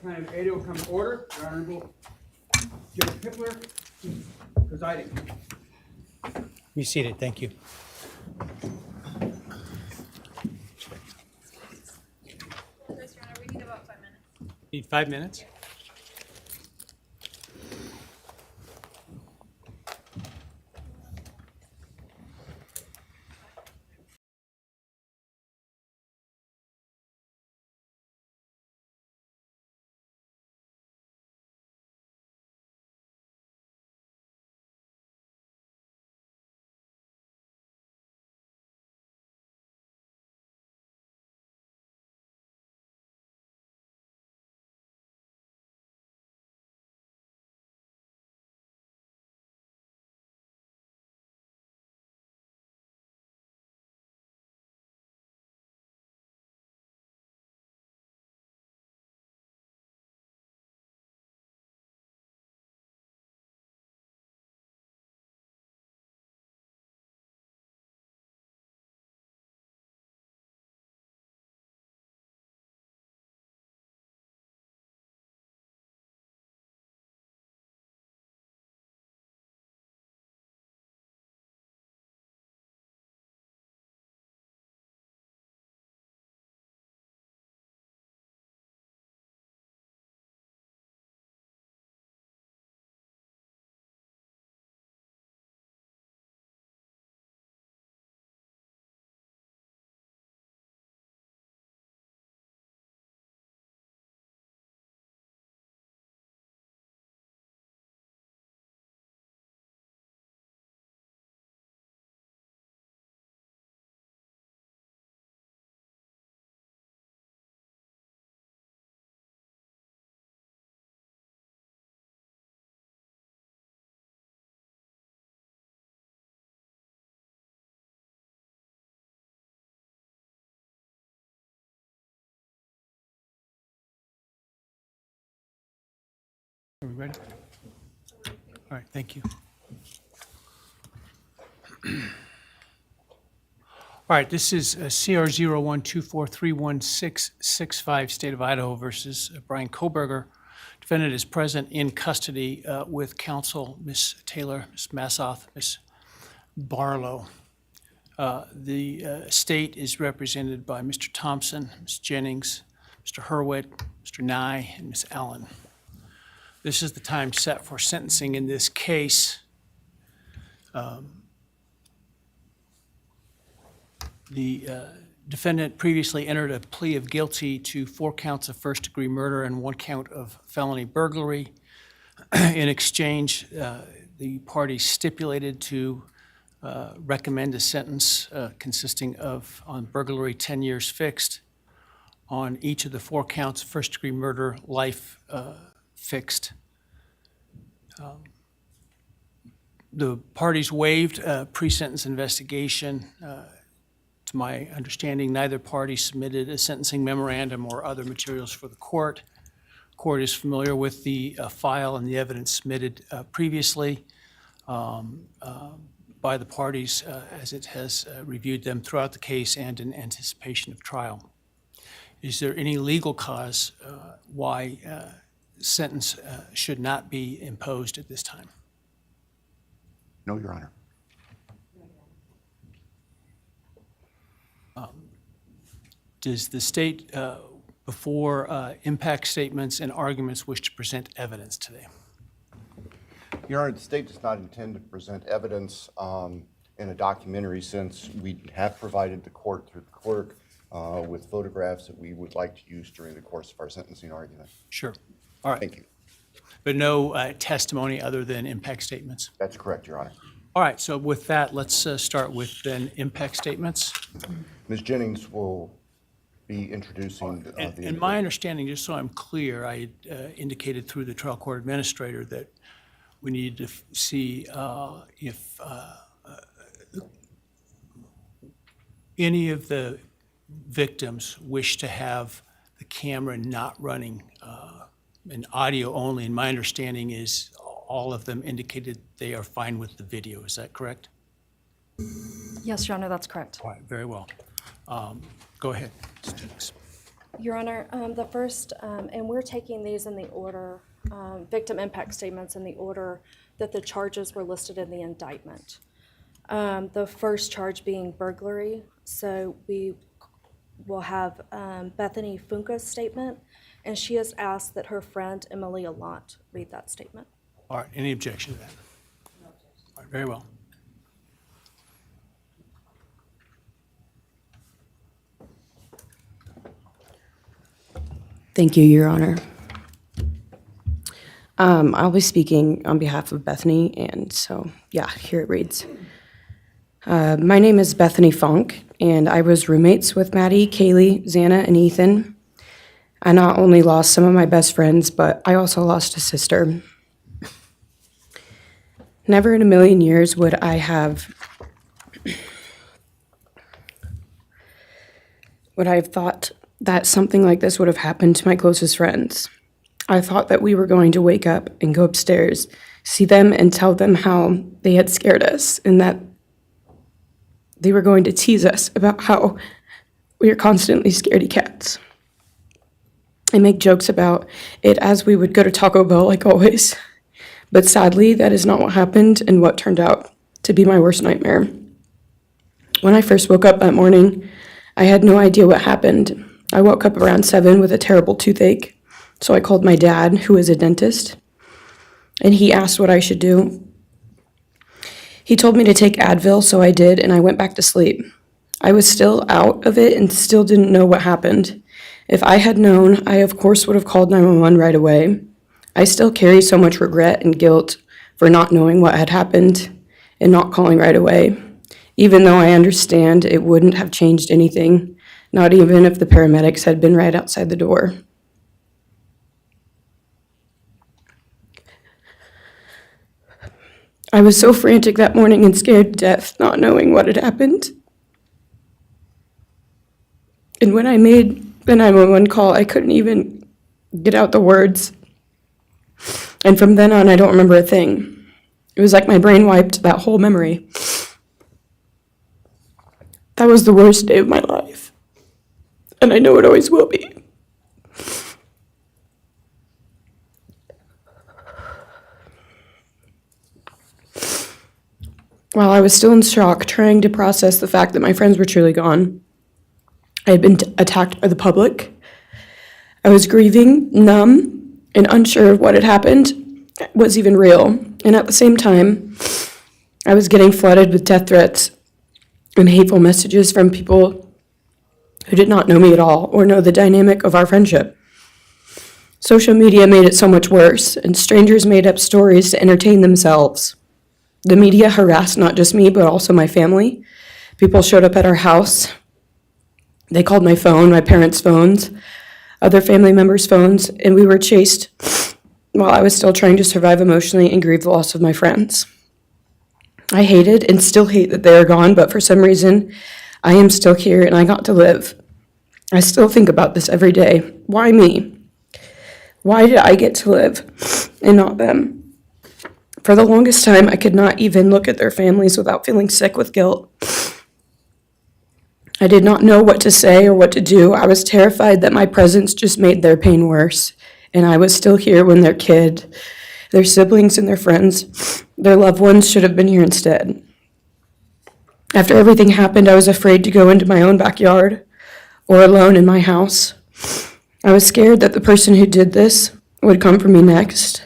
Plan of Idaho will come to order. The Honorable Judge Pipler presiding. Be seated, thank you. Yes, Your Honor, we need about 5 minutes. Need 5 minutes? Are we ready? All right, thank you. All right, this is CR 0124316665, State of Idaho versus Bryan Kohberger. Defendant is present in custody with counsel, Ms. Taylor, Ms. Massoth, Ms. Barlow. The state is represented by Mr. Thompson, Ms. Jennings, Mr. Hurwitz, Mr. Nye, and Ms. Allen. This is the time set for sentencing in this case. The defendant previously entered a plea of guilty to 4 counts of first-degree murder and 1 count of felony burglary. In exchange, the parties stipulated to recommend a sentence consisting of, on burglary, 10 years fixed, on each of the 4 counts of first-degree murder, life fixed. The parties waived pre-sentence investigation. To my understanding, neither party submitted a sentencing memorandum or other materials for the court. Court is familiar with the file and the evidence submitted previously by the parties as it has reviewed them throughout the case and in anticipation of trial. Is there any legal cause why sentence should not be imposed at this time? No, Your Honor. Does the state, before impact statements and arguments, wish to present evidence today? Your Honor, the state does not intend to present evidence in a documentary sense. We have provided the court through the clerk with photographs that we would like to use during the course of our sentencing argument. Sure. All right. Thank you. But no testimony other than impact statements? That's correct, Your Honor. All right, so with that, let's start with then impact statements. Ms. Jennings will be introducing And my understanding, just so I'm clear, I indicated through the trial court administrator that we needed to see if any of the victims wish to have the camera not running and audio only. And my understanding is all of them indicated they are fine with the video. Is that correct? Yes, Your Honor, that's correct. All right, very well. Go ahead, Ms. Jennings. Your Honor, the first, and we're taking these in the order, victim impact statements in the order that the charges were listed in the indictment. The first charge being burglary, so we will have Bethany Funk's statement, and she has asked that her friend Emily Allant read that statement. All right, any objection to that? All right, very well. Thank you, Your Honor. I'll be speaking on behalf of Bethany, and so, yeah, here it reads. My name is Bethany Funk, and I was roommates with Maddie, Kaylee, Zana, and Ethan. I not only lost some of my best friends, but I also lost a sister. Never in a million years would I have thought that something like this would have happened to my closest friends. I thought that we were going to wake up and go upstairs, see them and tell them how they had scared us and that they were going to tease us about how we are constantly scaredy cats. I make jokes about it as we would go to Taco Bell like always. But sadly, that is not what happened and what turned out to be my worst nightmare. When I first woke up that morning, I had no idea what happened. I woke up around 7 with a terrible toothache, so I called my dad, who is a dentist, and he asked what I should do. He told me to take Advil, so I did, and I went back to sleep. I was still out of it and still didn't know what happened. If I had known, I of course would have called 911 right away. I still carry so much regret and guilt for not knowing what had happened and not calling right away, even though I understand it wouldn't have changed anything, not even if the paramedics had been right outside the door. I was so frantic that morning and scared to death, not knowing what had happened. And when I made the 911 call, I couldn't even get out the words. And from then on, I don't remember a thing. It was like my brain wiped that whole memory. That was the worst day of my life. And I know it always will be. While I was still in shock, trying to process the fact that my friends were truly gone, I had been attacked by the public. I was grieving, numb, and unsure of what had happened was even real. And at the same time, I was getting flooded with death threats and hateful messages from people who did not know me at all or know the dynamic of our friendship. Social media made it so much worse, and strangers made up stories to entertain themselves. The media harassed not just me, but also my family. People showed up at our house. They called my phone, my parents' phones, other family members' phones, and we were chased while I was still trying to survive emotionally and grieve the loss of my friends. I hated and still hate that they are gone, but for some reason, I am still here and I got to live. I still think about this every day. Why me? Why did I get to live and not them? For the longest time, I could not even look at their families without feeling sick with guilt. I did not know what to say or what to do. I was terrified that my presence just made their pain worse, and I was still here when their kid, their siblings and their friends, their loved ones should have been here instead. After everything happened, I was afraid to go into my own backyard or alone in my house. I was scared that the person who did this would come for me next.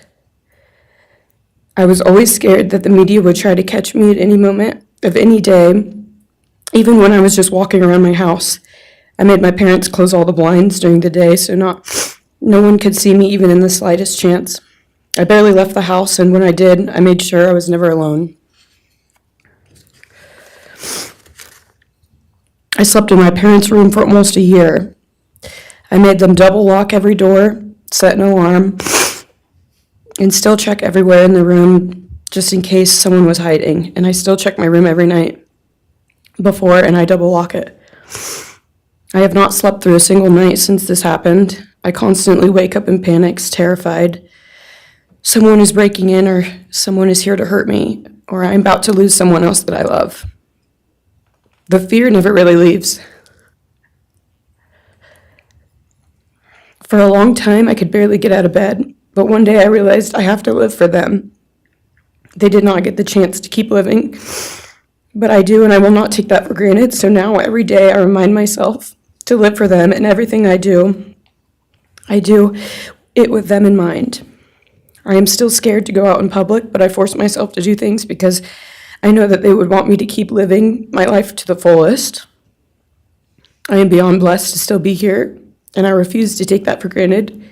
I was always scared that the media would try to catch me at any moment of any day, even when I was just walking around my house. I made my parents close all the blinds during the day so no one could see me even in the slightest chance. I barely left the house, and when I did, I made sure I was never alone. I slept in my parents' room for almost a year. I made them double lock every door, set an alarm, and still check everywhere in the room just in case someone was hiding. And I still check my room every night before, and I double lock it. I have not slept through a single night since this happened. I constantly wake up in panics, terrified. Someone is breaking in, or someone is here to hurt me, or I'm about to lose someone else that I love. The fear never really leaves. For a long time, I could barely get out of bed, but one day I realized I have to live for them. They did not get the chance to keep living, but I do, and I will not take that for granted. So now every day I remind myself to live for them, and everything I do it with them in mind. I am still scared to go out in public, but I force myself to do things because I know that they would want me to keep living my life to the fullest. I am beyond blessed to still be here, and I refuse to take that for granted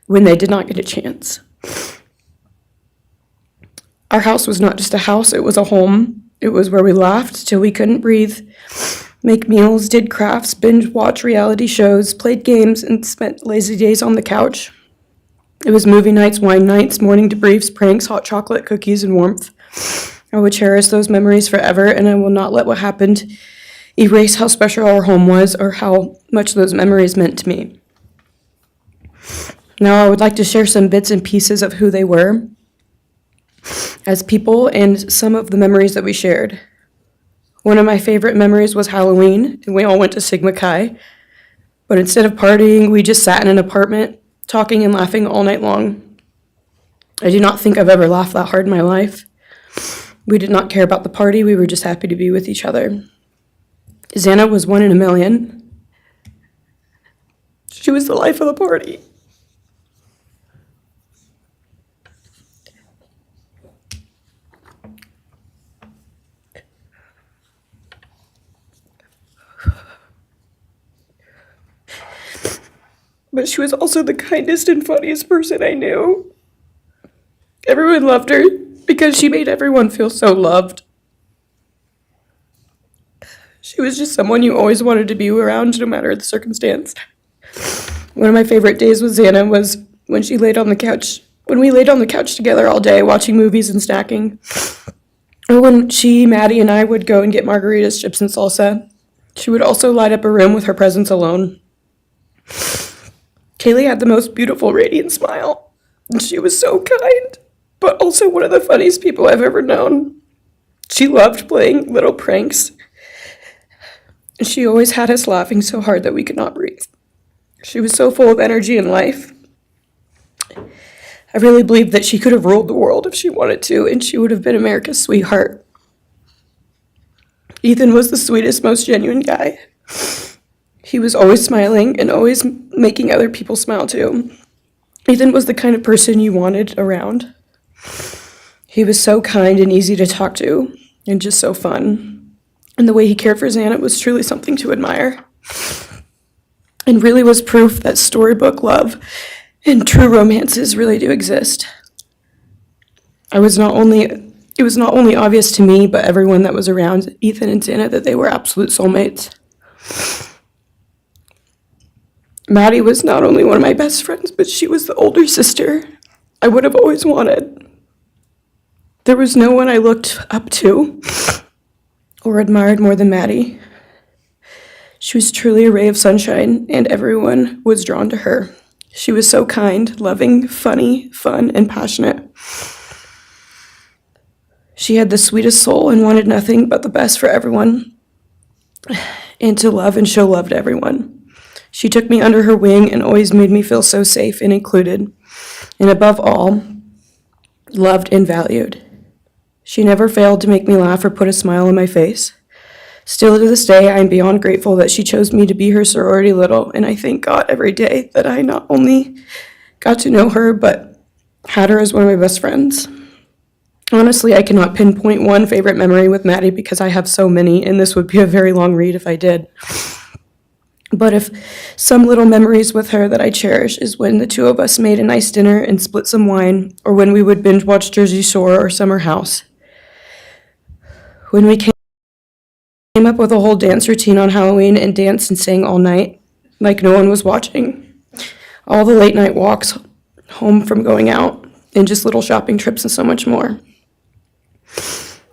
when they did not get a chance. Our house was not just a house, it was a home. It was where we laughed till we couldn't breathe, make meals, did crafts, binge watch reality shows, played games, and spent lazy days on the couch. It was movie nights, wine nights, morning debriefs, pranks, hot chocolate, cookies, and warmth. I will cherish those memories forever, and I will not let what happened erase how special our home was or how much those memories meant to me. Now I would like to share some bits and pieces of who they were as people and some of the memories that we shared. One of my favorite memories was Halloween, and we all went to Sigma Chi. But instead of partying, we just sat in an apartment, talking and laughing all night long. I do not think I've ever laughed that hard in my life. We did not care about the party, we were just happy to be with each other. Zana was 1 in a million. She was the life of the party. But she was also the kindest and funniest person I knew. Everyone loved her because she made everyone feel so loved. She was just someone you always wanted to be around, no matter the circumstance. One of my favorite days with Zana was when she laid on the couch, when we laid on the couch together all day watching movies and snacking. Or when she, Maddie, and I would go and get margaritas, chips, and salsa. She would also light up a room with her presence alone. Kaylee had the most beautiful, radiant smile, and she was so kind, but also one of the funniest people I've ever known. She loved playing little pranks, and she always had us laughing so hard that we could not breathe. She was so full of energy and life. I really believe that she could have ruled the world if she wanted to, and she would have been America's sweetheart. Ethan was the sweetest, most genuine guy. He was always smiling and always making other people smile too. Ethan was the kind of person you wanted around. He was so kind and easy to talk to and just so fun. And the way he cared for Zana was truly something to admire. And really was proof that storybook love and true romances really do exist. It was not only obvious to me, but everyone that was around Ethan and Zana that they were absolute soulmates. Maddie was not only one of my best friends, but she was the older sister I would have always wanted. There was no one I looked up to or admired more than Maddie. She was truly a ray of sunshine, and everyone was drawn to her. She was so kind, loving, funny, fun, and passionate. She had the sweetest soul and wanted nothing but the best for everyone, and to love and show love to everyone. She took me under her wing and always made me feel so safe and included, and above all, loved and valued. She never failed to make me laugh or put a smile on my face. Still to this day, I am beyond grateful that she chose me to be her sorority little, and I thank God every day that I not only got to know her, but had her as one of my best friends. Honestly, I cannot pinpoint one favorite memory with Maddie because I have so many, and this would be a very long read if I did. But if some little memories with her that I cherish is when the two of us made a nice dinner and split some wine, or when we would binge watch Jersey Shore or Summer House. When we came up with a whole dance routine on Halloween and danced and sang all night, like no one was watching. All the late night walks home from going out, and just little shopping trips and so much more.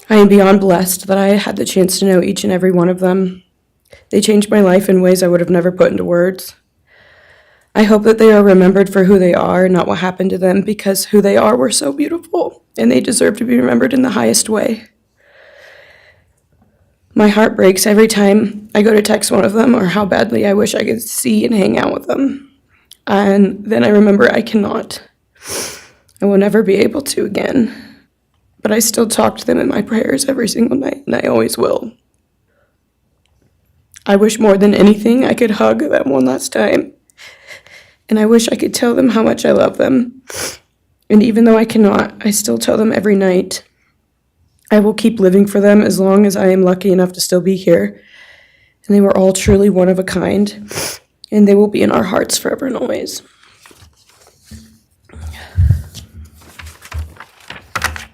I am beyond blessed that I had the chance to know each and every one of them. They changed my life in ways I would have never put into words. I hope that they are remembered for who they are, not what happened to them, because who they are were so beautiful, and they deserve to be remembered in the highest way. My heart breaks every time I go to text one of them or how badly I wish I could see and hang out with them. And then I remember I cannot. I will never be able to again. But I still talk to them in my prayers every single night, and I always will. I wish more than anything I could hug them one last time. And I wish I could tell them how much I love them. And even though I cannot, I still tell them every night. I will keep living for them as long as I am lucky enough to still be here. And they were all truly one of a kind. And they will be in our hearts forever and always.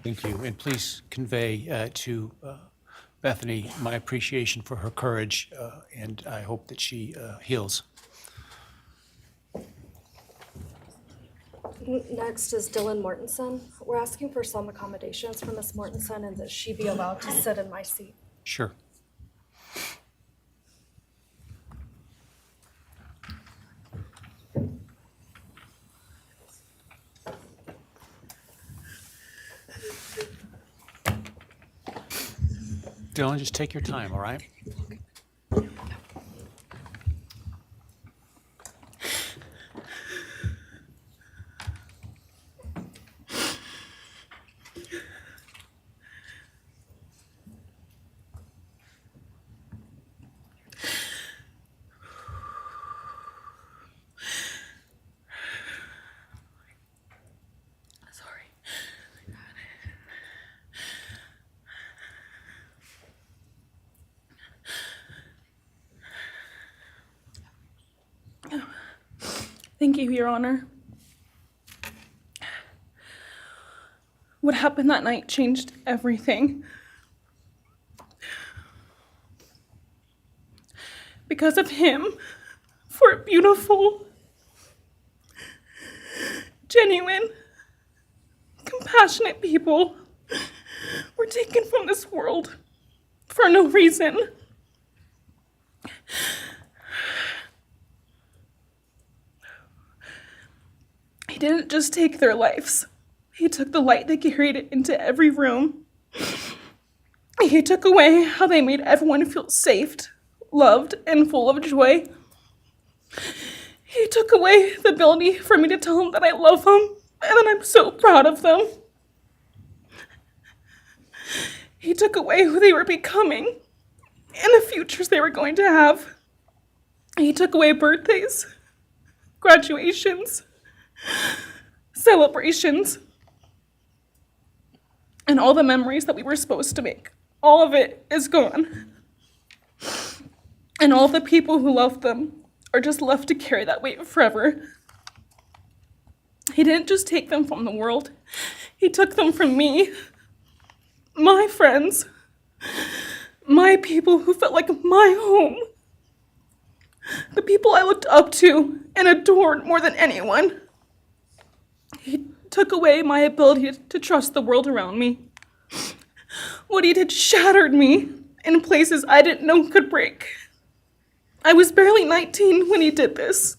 Thank you, and please convey to Bethany my appreciation for her courage, and I hope that she heals. Next is Dylan Mortensen. We're asking for some accommodations for Ms. Mortensen and that she be allowed to sit in my seat. Sure. Dylan, just take your time, all right? Thank you, Your Honor. What happened that night changed everything. Because of him, 4 beautiful, genuine, compassionate people were taken from this world for no reason. He didn't just take their lives. He took the light they carried into every room. He took away how they made everyone feel safe, loved, and full of joy. He took away the ability for me to tell them that I love them and that I'm so proud of them. He took away who they were becoming and the futures they were going to have. He took away birthdays, graduations, celebrations, and all the memories that we were supposed to make. All of it is gone. And all of the people who loved them are just left to carry that weight forever. He didn't just take them from the world. He took them from me, my friends, my people who felt like my home, the people I looked up to and adored more than anyone. He took away my ability to trust the world around me. What he did shattered me in places I didn't know could break. I was barely 19 when he did this.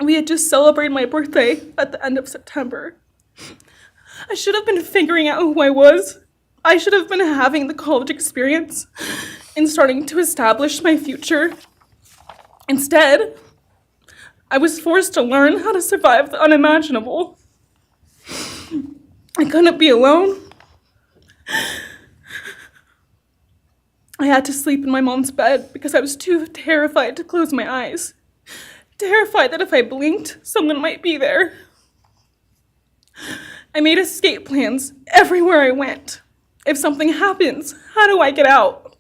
We had just celebrated my birthday at the end of September. I should have been figuring out who I was. I should have been having the college experience and starting to establish my future. Instead, I was forced to learn how to survive the unimaginable. I couldn't be alone. I had to sleep in my mom's bed because I was too terrified to close my eyes. Terrified that if I blinked, someone might be there. I made escape plans everywhere I went. If something happens, how do I get out?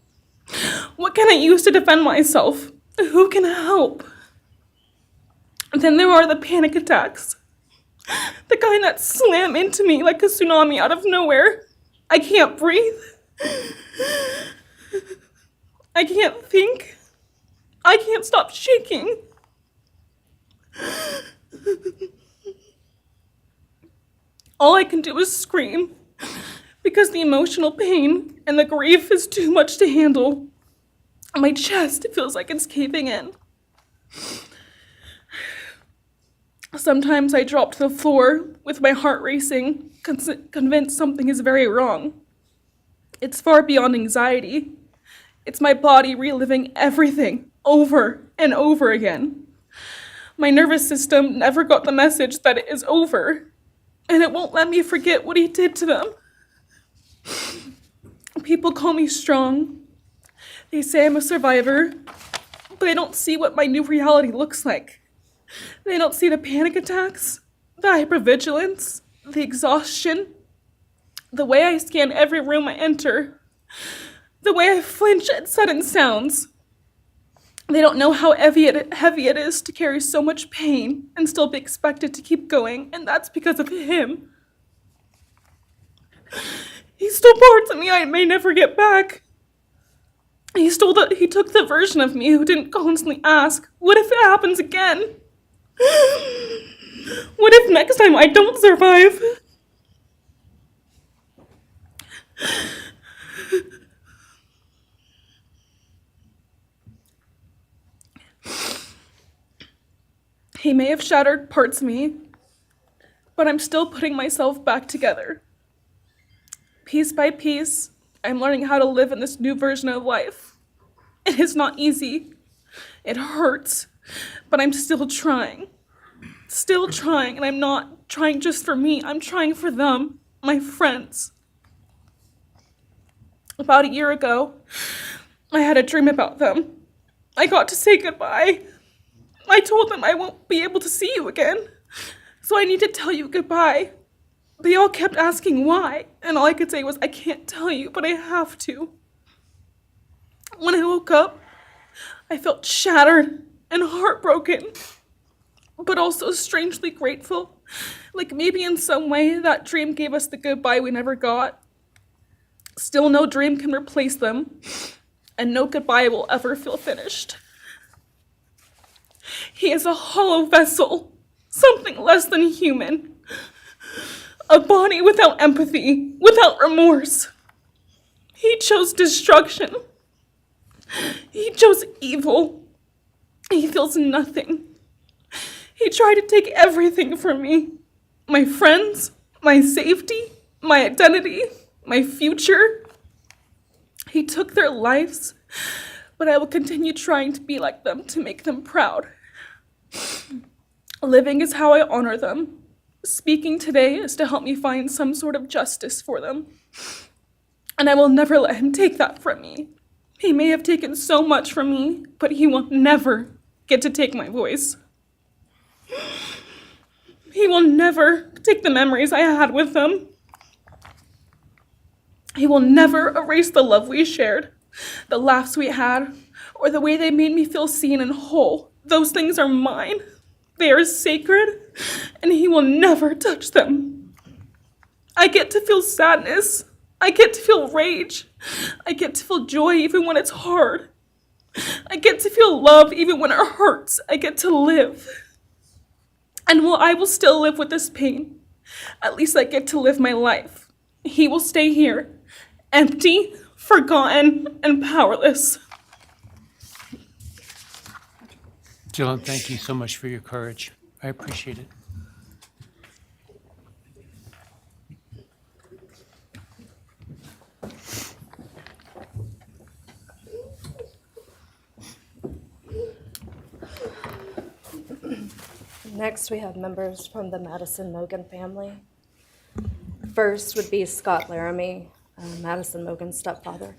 What can I use to defend myself? Who can help? Then there are the panic attacks. The kind that slam into me like a tsunami out of nowhere. I can't breathe. I can't think. I can't stop shaking. All I can do is scream because the emotional pain and the grief is too much to handle. My chest feels like it's caving in. Sometimes I drop to the floor with my heart racing, convinced something is very wrong. It's far beyond anxiety. It's my body reliving everything over and over again. My nervous system never got the message that it is over, and it won't let me forget what he did to them. People call me strong. They say I'm a survivor, but they don't see what my new reality looks like. They don't see the panic attacks, the hypervigilance, the exhaustion, the way I scan every room I enter, the way I flinch at sudden sounds. They don't know how heavy it is to carry so much pain and still be expected to keep going, and that's because of him. He stole parts of me I may never get back. He took the version of me who didn't constantly ask, what if it happens again? What if next time I don't survive? He may have shattered parts of me, but I'm still putting myself back together. Piece by piece, I'm learning how to live in this new version of life. It is not easy. It hurts, but I'm still trying. Still trying, and I'm not trying just for me. I'm trying for them, my friends. About a year ago, I had a dream about them. I got to say goodbye. I told them I won't be able to see you again, so I need to tell you goodbye. They all kept asking why, and all I could say was, I can't tell you, but I have to. When I woke up, I felt shattered and heartbroken, but also strangely grateful. Like maybe in some way that dream gave us the goodbye we never got. Still, no dream can replace them, and no goodbye will ever feel finished. He is a hollow vessel, something less than human. A body without empathy, without remorse. He chose destruction. He chose evil. He feels nothing. He tried to take everything from me. My friends, my safety, my identity, my future. He took their lives, but I will continue trying to be like them, to make them proud. Living is how I honor them. Speaking today is to help me find some sort of justice for them. And I will never let him take that from me. He may have taken so much from me, but he will never get to take my voice. He will never take the memories I had with them. He will never erase the love we shared, the laughs we had, or the way they made me feel seen and whole. Those things are mine. They are sacred, and he will never touch them. I get to feel sadness. I get to feel rage. I get to feel joy even when it's hard. I get to feel love even when it hurts. I get to live. And while I will still live with this pain, at least I get to live my life. He will stay here, empty, forgotten, and powerless. Dylan, thank you so much for your courage. I appreciate it. Next, we have members from the Madison Mogen family. First would be Scott Laramie, Madison Mogen's stepfather.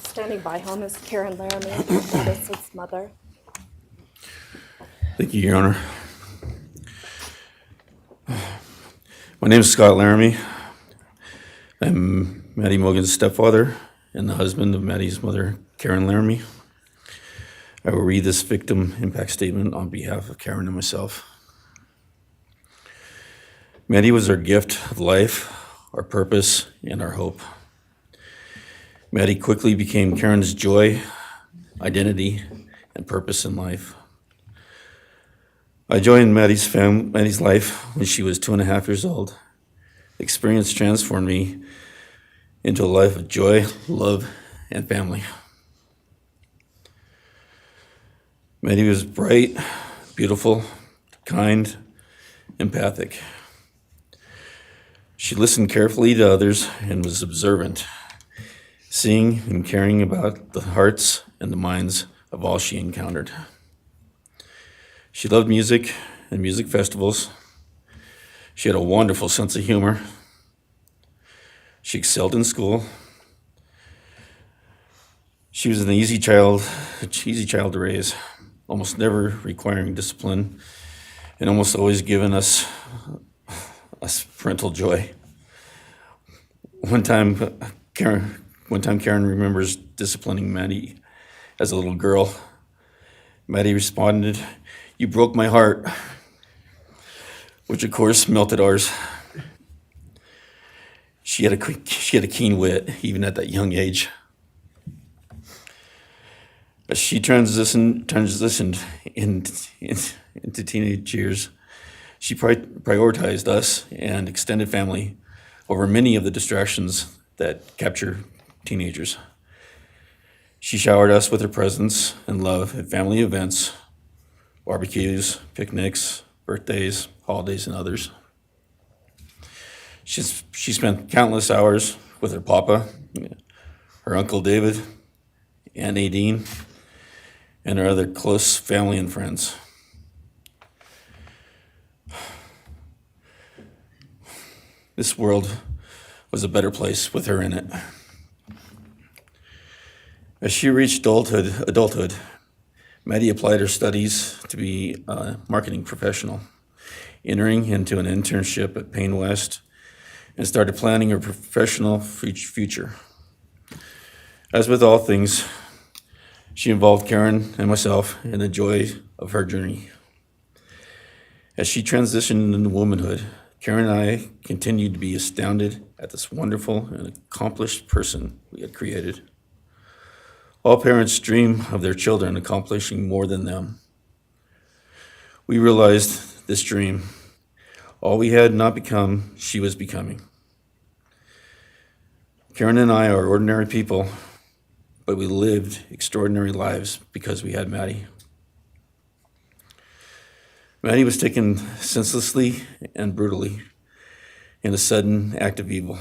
Standing by him is Karen Laramie, Madison's mother. Thank you, Your Honor. My name is Scott Laramie. I'm Maddie Mogen's stepfather and the husband of Maddie's mother, Karen Laramie. I will read this victim impact statement on behalf of Karen and myself. Maddie was our gift of life, our purpose, and our hope. Maddie quickly became Karen's joy, identity, and purpose in life. I joined Maddie's life when she was 2.5 years old. The experience transformed me into a life of joy, love, and family. Maddie was bright, beautiful, kind, empathic. She listened carefully to others and was observant, seeing and caring about the hearts and the minds of all she encountered. She loved music and music festivals. She had a wonderful sense of humor. She excelled in school. She was an easy child to raise, almost never requiring discipline, and almost always giving us parental joy. One time Karen remembers disciplining Maddie as a little girl. Maddie responded, "You broke my heart," which of course melted ours. She had a keen wit, even at that young age. As she transitioned into teenage years, she prioritized us and extended family over many of the distractions that capture teenagers. She showered us with her presence and love at family events, barbecues, picnics, birthdays, holidays, and others. She spent countless hours with her papa, her Uncle David, Aunt Nadine, and her other close family and friends. This world was a better place with her in it. As she reached adulthood, Maddie applied her studies to be a marketing professional, entering into an internship at Payne West, and started planning her professional future. As with all things, she involved Karen and myself in the joy of her journey. As she transitioned into womanhood, Karen and I continued to be astounded at this wonderful and accomplished person we had created. All parents dream of their children accomplishing more than them. We realized this dream, all we had not become, she was becoming. Karen and I are ordinary people, but we lived extraordinary lives because we had Maddie. Maddie was taken senselessly and brutally in a sudden act of evil.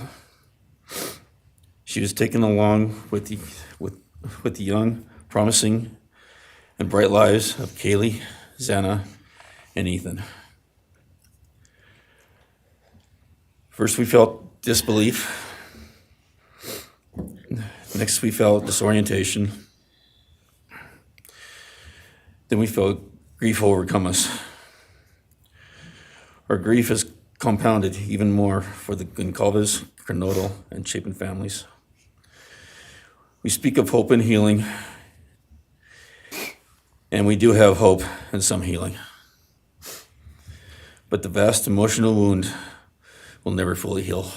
She was taken along with the young, promising, and bright lives of Kaylee, Zana, and Ethan. First, we felt disbelief. Next, we felt disorientation. Then we felt grief overcome us. Our grief is compounded even more for the Goncalves, Kernodle, and Chapin families. We speak of hope and healing, and we do have hope and some healing. But the vast emotional wound will never fully heal.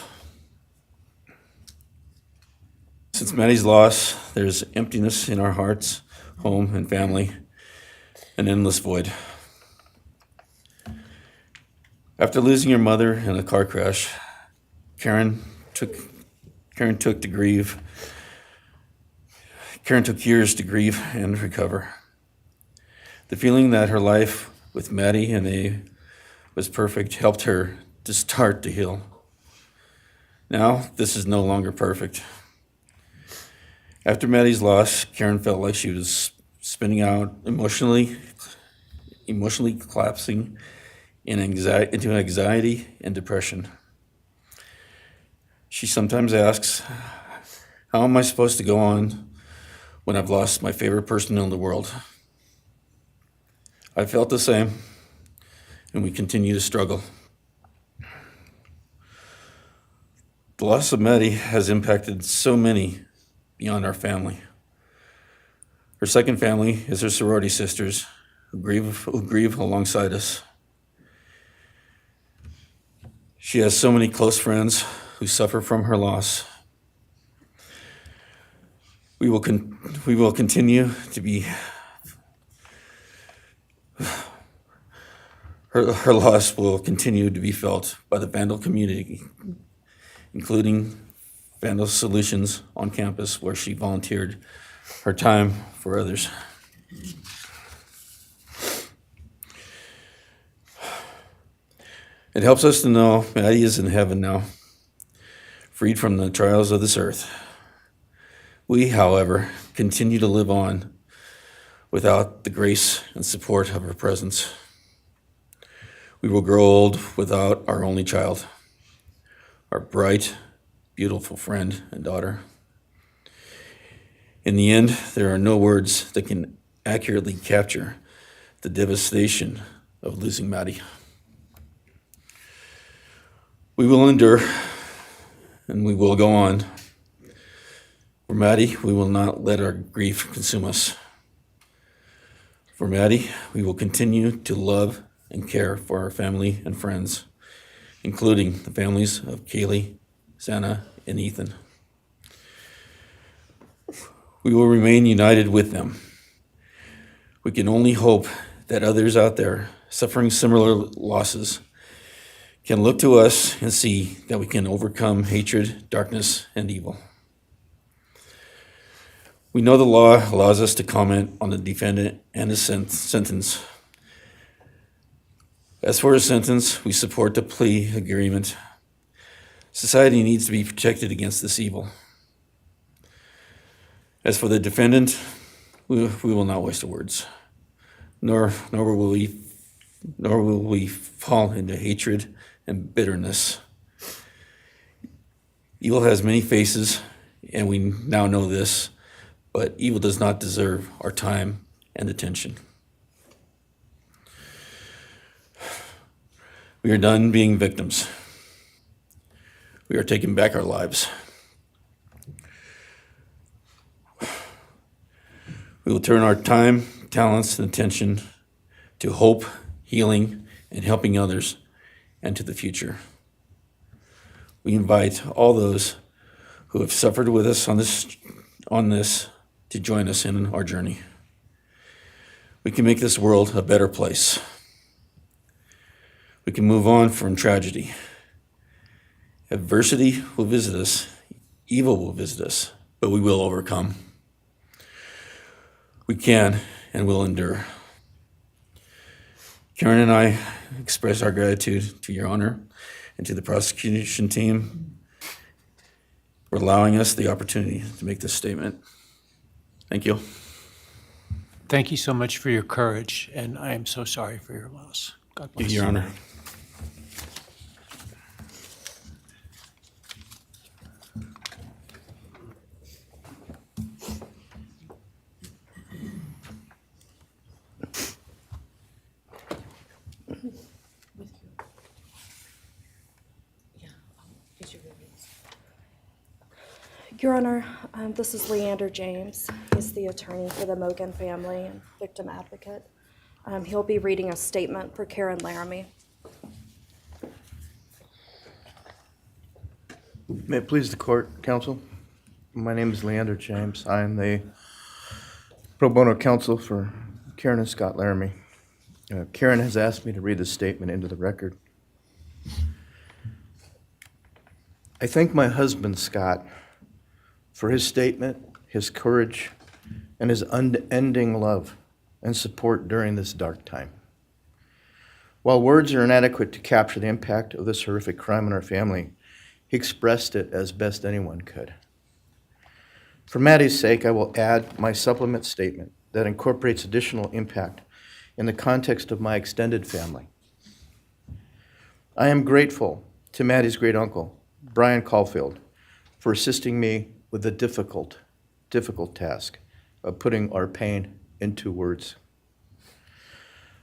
Since Maddie's loss, there's emptiness in our hearts, home, and family, an endless void. After losing her mother in a car crash, Karen took years to grieve and recover. The feeling that her life with Maddie and A was perfect helped her to start to heal. Now, this is no longer perfect. After Maddie's loss, Karen felt like she was spinning out, emotionally collapsing into anxiety and depression. She sometimes asks, "How am I supposed to go on when I've lost my favorite person in the world?" I felt the same, and we continue to struggle. The loss of Maddie has impacted so many beyond our family. Her second family is her sorority sisters who grieve alongside us. She has so many close friends who suffer from her loss. We will continue to be. Her loss will continue to be felt by the Vandal community, including Vandal Solutions on campus, where she volunteered her time for others. It helps us to know Maddie is in heaven now, freed from the trials of this earth. We, however, continue to live on without the grace and support of her presence. We will grow old without our only child, our bright, beautiful friend and daughter. In the end, there are no words that can accurately capture the devastation of losing Maddie. We will endure, and we will go on. For Maddie, we will not let our grief consume us. For Maddie, we will continue to love and care for our family and friends, including the families of Kaylee, Zana, and Ethan. We will remain united with them. We can only hope that others out there suffering similar losses can look to us and see that we can overcome hatred, darkness, and evil. We know the law allows us to comment on the defendant and his sentence. As for his sentence, we support the plea agreement. Society needs to be protected against this evil. As for the defendant, we will not waste words, nor will we fall into hatred and bitterness. Evil has many faces, and we now know this, but evil does not deserve our time and attention. We are done being victims. We are taking back our lives. We will turn our time, talents, and attention to hope, healing, and helping others, and to the future. We invite all those who have suffered with us on this to join us in our journey. We can make this world a better place. We can move on from tragedy. Adversity will visit us, evil will visit us, but we will overcome. We can and will endure. Karen and I express our gratitude to Your Honor and to the prosecution team for allowing us the opportunity to make this statement. Thank you. Thank you so much for your courage, and I am so sorry for your loss. God bless you. Your Honor. Your Honor, this is Leander James. He's the attorney for the Mogen family and victim advocate. He'll be reading a statement for Karen Laramie. May it please the court, counsel. My name is Leander James. I am the pro bono counsel for Karen and Scott Laramie. Karen has asked me to read this statement into the record. I thank my husband, Scott, for his statement, his courage, and his unending love and support during this dark time. While words are inadequate to capture the impact of this horrific crime on our family, he expressed it as best anyone could. For Maddie's sake, I will add my supplement statement that incorporates additional impact in the context of my extended family. I am grateful to Maddie's great uncle, Bryan Kohberger, for assisting me with the difficult task of putting our pain into words.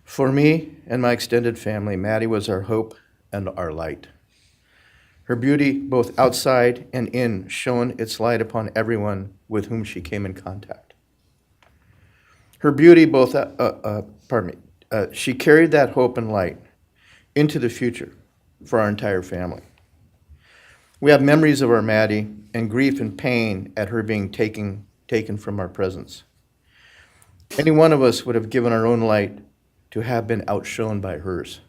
For me and my extended family, Maddie was our hope and our light. Her beauty, both outside and in, shone its light upon everyone with whom she came in contact. Her beauty, she carried that hope and light into the future for our entire family. We have memories of our Maddie and grief and pain at her being taken from our presence. Any one of us would have given our own light to have been outshone by hers.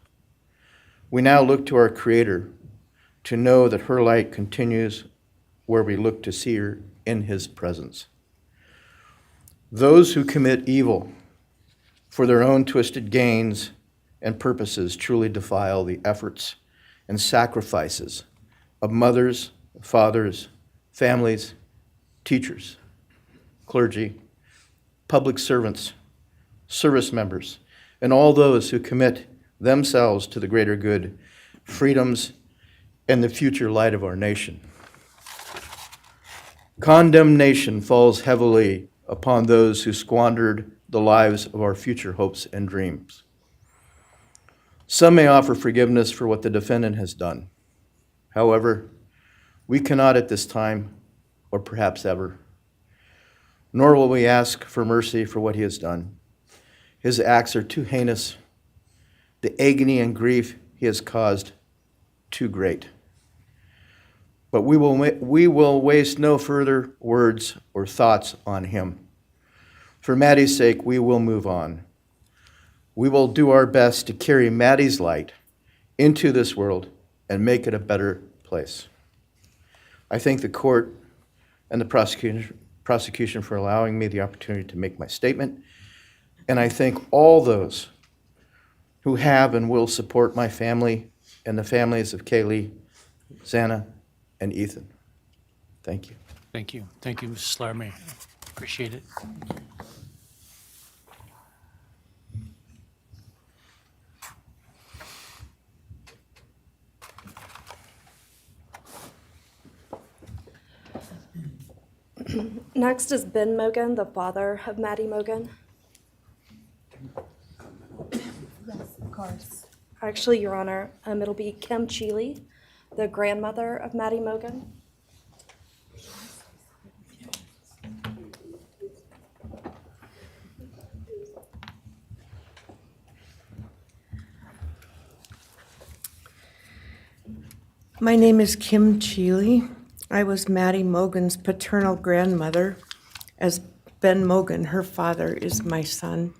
We now look to our Creator to know that her light continues where we look to see her in His presence. Those who commit evil for their own twisted gains and purposes truly defile the efforts and sacrifices of mothers, fathers, families, teachers, clergy, public servants, service members, and all those who commit themselves to the greater good, freedoms, and the future light of our nation. Condemnation falls heavily upon those who squandered the lives of our future hopes and dreams. Some may offer forgiveness for what the defendant has done. However, we cannot at this time, or perhaps ever, nor will we ask for mercy for what he has done. His acts are too heinous, the agony and grief he has caused too great. But we will waste no further words or thoughts on him. For Maddie's sake, we will move on. We will do our best to carry Maddie's light into this world and make it a better place. I thank the court and the prosecution for allowing me the opportunity to make my statement, and I thank all those who have and will support my family and the families of Kaylee, Zana, and Ethan. Thank you. Thank you. Thank you, Mrs. Laramie. Appreciate it. Next is Ben Mogen, the father of Maddie Mogen. Yes, of course. Actually, Your Honor, it'll be Kim Cheeley, the grandmother of Maddie Mogen. My name is Kim Cheeley. I was Maddie Mogen's paternal grandmother, as Ben Mogen, her father, is my son.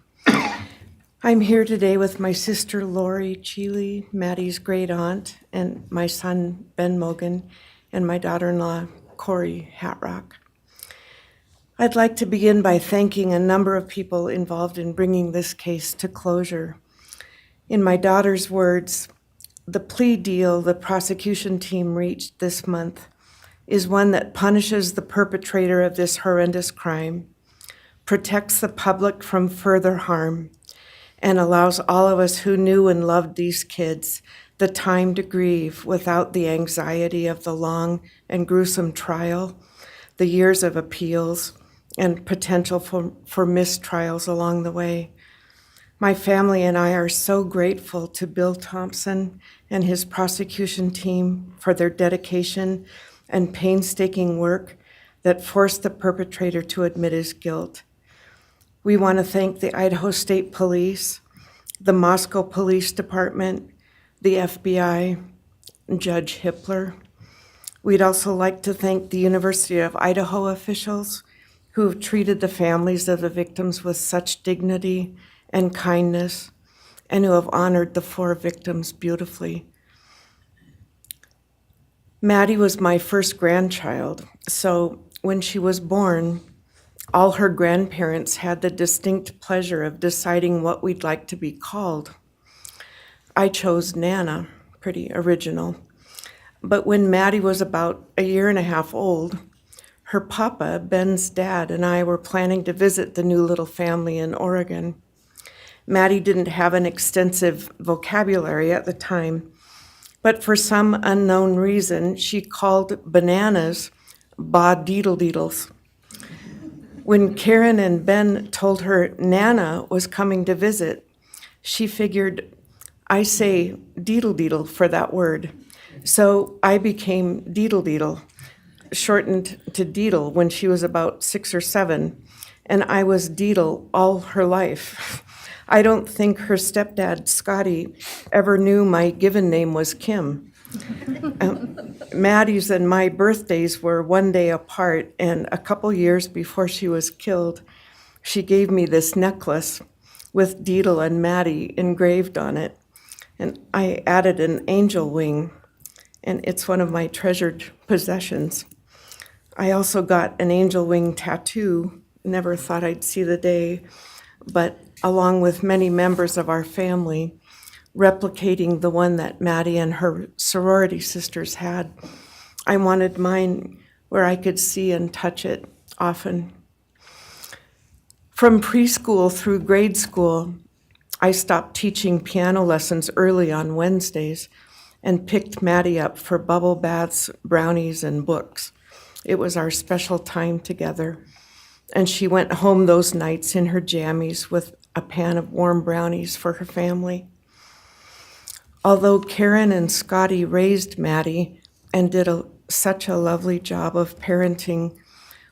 I'm here today with my sister Lori Cheeley, Maddie's great aunt, and my son Ben Mogen, and my daughter-in-law Corey Hatrock. I'd like to begin by thanking a number of people involved in bringing this case to closure. In my daughter's words, the plea deal the prosecution team reached this month is one that punishes the perpetrator of this horrendous crime, protects the public from further harm, and allows all of us who knew and loved these kids the time to grieve without the anxiety of the long and gruesome trial, the years of appeals, and potential for mistrials along the way. My family and I are so grateful to Bill Thompson and his prosecution team for their dedication and painstaking work that forced the perpetrator to admit his guilt. We want to thank the Idaho State Police, the Moscow Police Department, the FBI, and Judge Hippler. We'd also like to thank the University of Idaho officials who have treated the families of the victims with such dignity and kindness, and who have honored the 4 victims beautifully. Maddie was my first grandchild, so when she was born, all her grandparents had the distinct pleasure of deciding what we'd like to be called. I chose Nana, pretty original. But when Maddie was about 1.5 years old, her papa, Ben's dad, and I were planning to visit the new little family in Oregon. Maddie didn't have an extensive vocabulary at the time, but for some unknown reason, she called bananas ba-deedle-deedles. When Karen and Ben told her Nana was coming to visit, she figured, I say deedle-deedle for that word. So I became deedle-deedle, shortened to Deedle when she was about 6 or 7, and I was Deedle all her life. I don't think her stepdad, Scotty, ever knew my given name was Kim. Maddie's and my birthdays were 1 day apart, and a couple years before she was killed, she gave me this necklace with Deedle and Maddie engraved on it, and I added an angel wing, and it's one of my treasured possessions. I also got an angel wing tattoo, never thought I'd see the day, but along with many members of our family, replicating the one that Maddie and her sorority sisters had. I wanted mine where I could see and touch it often. From preschool through grade school, I stopped teaching piano lessons early on Wednesdays and picked Maddie up for bubble baths, brownies, and books. It was our special time together. And she went home those nights in her jammies with a pan of warm brownies for her family. Although Karen and Scotty raised Maddie and did such a lovely job of parenting,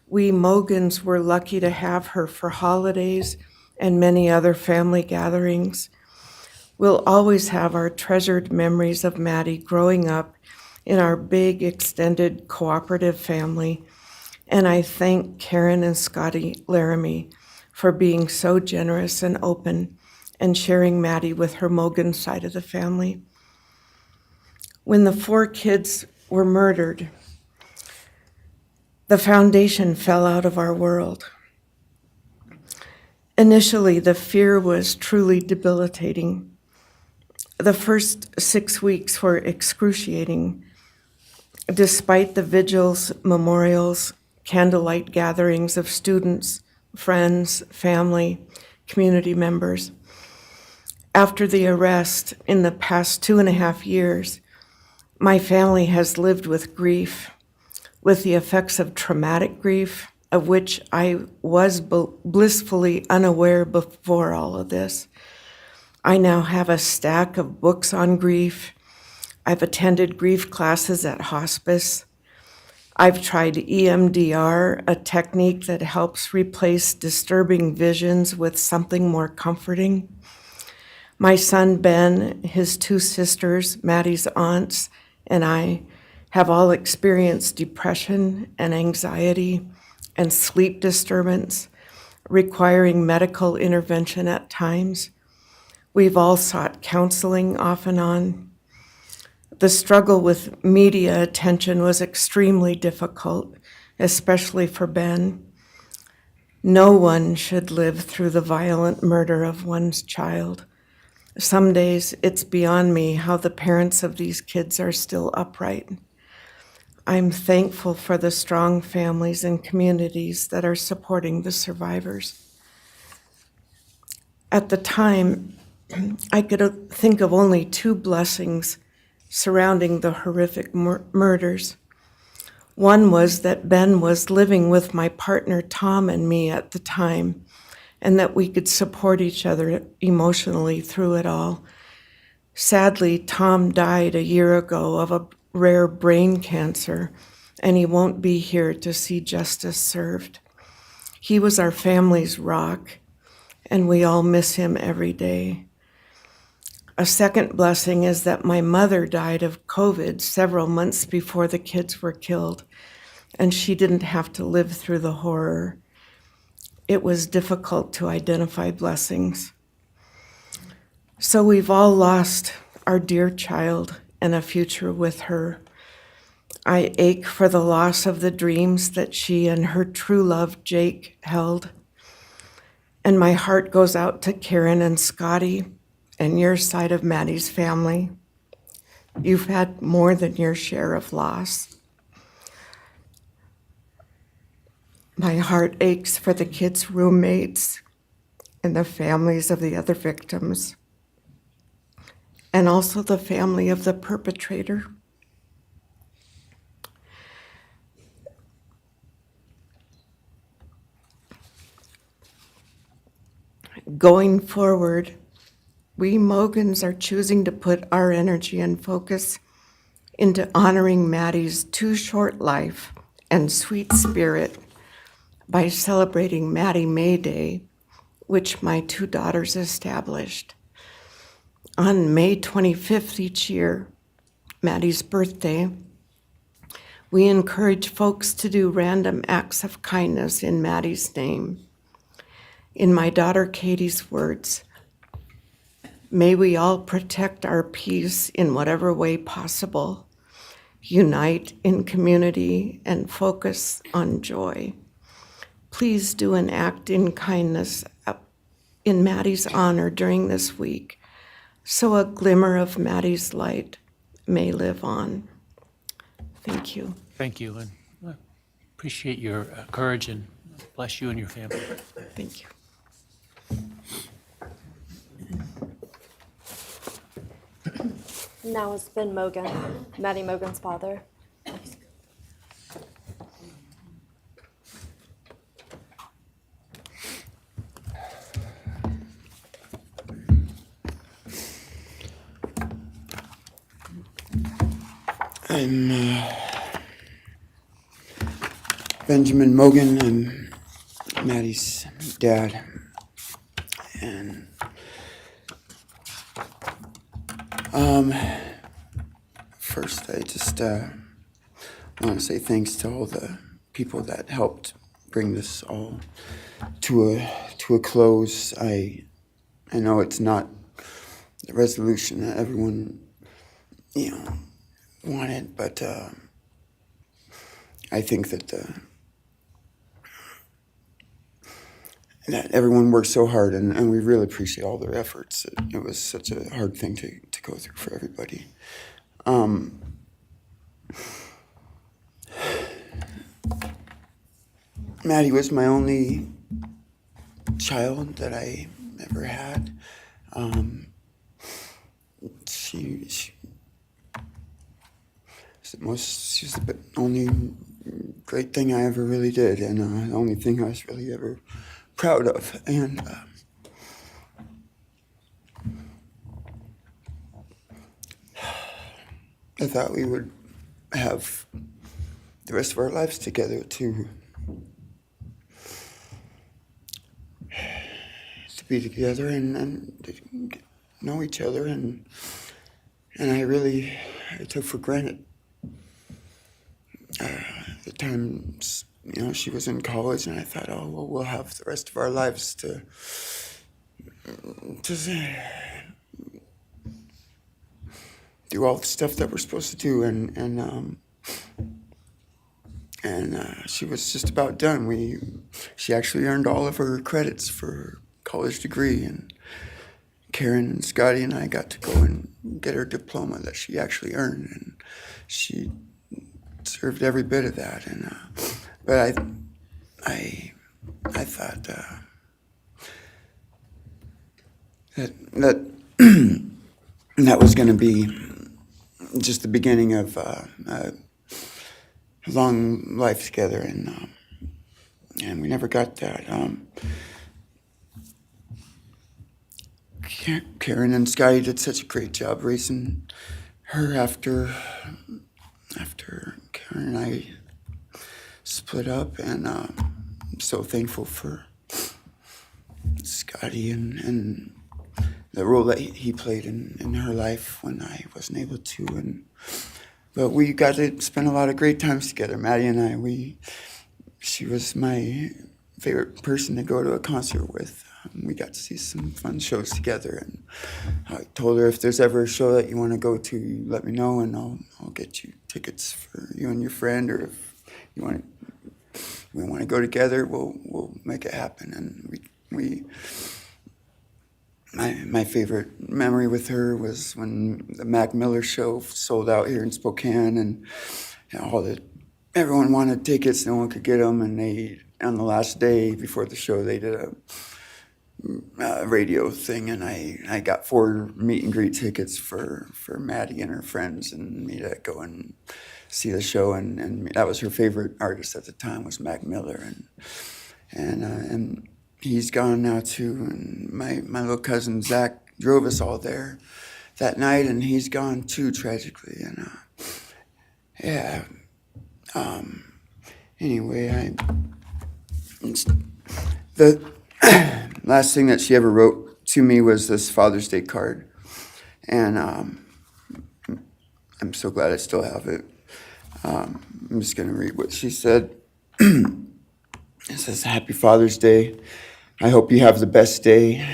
we Mogens were lucky to have her for holidays and many other family gatherings. We'll always have our treasured memories of Maddie growing up in our big, extended, cooperative family, and I thank Karen and Scotty Laramie for being so generous and open and sharing Maddie with her Mogen side of the family. When the 4 kids were murdered, the foundation fell out of our world. Initially, the fear was truly debilitating. The first 6 weeks were excruciating. Despite the vigils, memorials, candlelight gatherings of students, friends, family, community members. After the arrest, in the past 2.5 years, my family has lived with grief, with the effects of traumatic grief, of which I was blissfully unaware before all of this. I now have a stack of books on grief. I've attended grief classes at hospice. I've tried EMDR, a technique that helps replace disturbing visions with something more comforting. My son Ben, his 2 sisters, Maddie's aunts, and I have all experienced depression and anxiety and sleep disturbance, requiring medical intervention at times. We've all sought counseling off and on. The struggle with media attention was extremely difficult, especially for Ben. No one should live through the violent murder of one's child. Some days it's beyond me how the parents of these kids are still upright. I'm thankful for the strong families and communities that are supporting the survivors. At the time, I could think of only 2 blessings surrounding the horrific murders. One was that Ben was living with my partner Tom and me at the time, and that we could support each other emotionally through it all. Sadly, Tom died a year ago of a rare brain cancer, and he won't be here to see justice served. He was our family's rock, and we all miss him every day. A second blessing is that my mother died of COVID several months before the kids were killed, and she didn't have to live through the horror. It was difficult to identify blessings. So we've all lost our dear child and a future with her. I ache for the loss of the dreams that she and her true love, Jake, held. And my heart goes out to Karen and Scotty and your side of Maddie's family. You've had more than your share of loss. My heart aches for the kids' roommates and the families of the other victims, and also the family of the perpetrator. Going forward, we Mogens are choosing to put our energy and focus into honoring Maddie's too short life and sweet spirit by celebrating Maddie May Day, which my 2 daughters established. On May 25th each year, Maddie's birthday, we encourage folks to do random acts of kindness in Maddie's name. In my daughter Katie's words, may we all protect our peace in whatever way possible, unite in community, and focus on joy. Please do an act in kindness in Maddie's honor during this week. so a glimmer of Maddie's light may live on. Thank you. Thank you, and I appreciate your courage, and bless you and your family. Thank you. Now it's Ben Mogen, Maddie Mogen's father. I'm Benjamin Mogen. I'm Maddie's dad. And first I just want to say thanks to all the people that helped bring this all to a close. I know it's not the resolution that everyone, wanted, but I think that that everyone worked so hard, and we really appreciate all their efforts. It was such a hard thing to go through for everybody. Maddie was my only child that I ever had. She's the only great thing I ever really did, and the only thing I was really ever proud of. And I thought we would have the rest of our lives together to be together and to know each other, and I took for granted the times, she was in college, and I thought, oh, well, we'll have the rest of our lives to do all the stuff that we're supposed to do, and she was just about done. She actually earned all of her credits for her college degree, and Karen and Scotty and I got to go and get her diploma that she actually earned, and she deserved every bit of that. And but I thought that that was going to be just the beginning of a long life together, and we never got that. Karen and Scotty did such a great job raising her after Karen and I split up, and I'm so thankful for Scotty and the role that he played in her life when I wasn't able to. But we got to spend a lot of great times together, Maddie and I. She was my favorite person to go to a concert with. We got to see some fun shows together, and I told her, if there's ever a show that you want to go to, you let me know, and I'll get you tickets for you and your friend, or if we want to go together, we'll make it happen. And my favorite memory with her was when the Mac Miller show sold out here in Spokane, and everyone wanted tickets, no one could get them, and on the last day before the show, they did a radio thing, and I got 4 meet and greet tickets for Maddie and her friends and me to go and see the show, and that was her favorite artist at the time, was Mac Miller, and he's gone now too, and my little cousin Zach drove us all there that night, and he's gone too, tragically, and anyway, the last thing that she ever wrote to me was this Father's Day card, and I'm so glad I still have it. I'm just going to read what she said. It says, "Happy Father's Day. I hope you have the best day.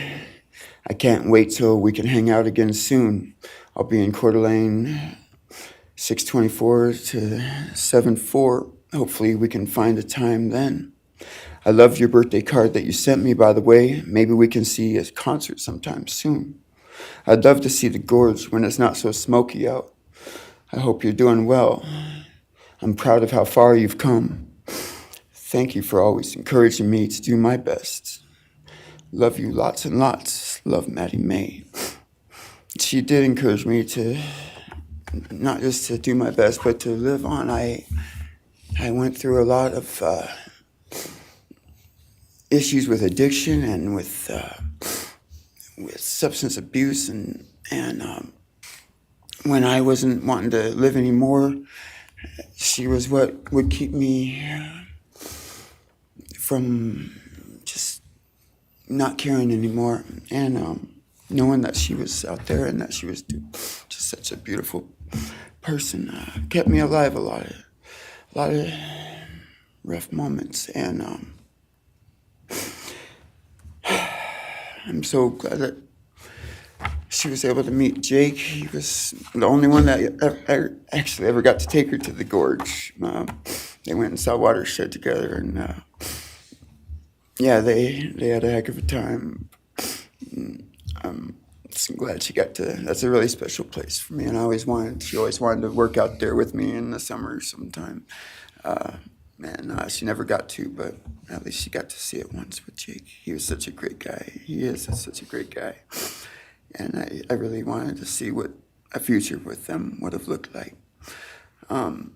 I can't wait till we can hang out again soon. I'll be in Coeur d'Alene, 624 to 74. Hopefully we can find a time then. I loved your birthday card that you sent me, by the way. Maybe we can see a concert sometime soon. I'd love to see the gorge when it's not so smoky out. I hope you're doing well. I'm proud of how far you've come. Thank you for always encouraging me to do my best. Love you lots and lots. Love, Maddie May. She did encourage me to not just to do my best, but to live on. I went through a lot of issues with addiction and with substance abuse, and when I wasn't wanting to live anymore, she was what would keep me from just not caring anymore, and knowing that she was out there and that she was just such a beautiful person kept me alive a lot of rough moments, and I'm so glad that she was able to meet Jake. He was the only one that actually ever got to take her to the gorge. They went and saw Watershed together, and yeah, they had a heck of a time. I'm glad she got to. That's a really special place for me, and she always wanted to work out there with me in the summer sometime. And she never got to, but at least she got to see it once with Jake. He was such a great guy. He is such a great guy. And I really wanted to see what a future with them would have looked like. I'll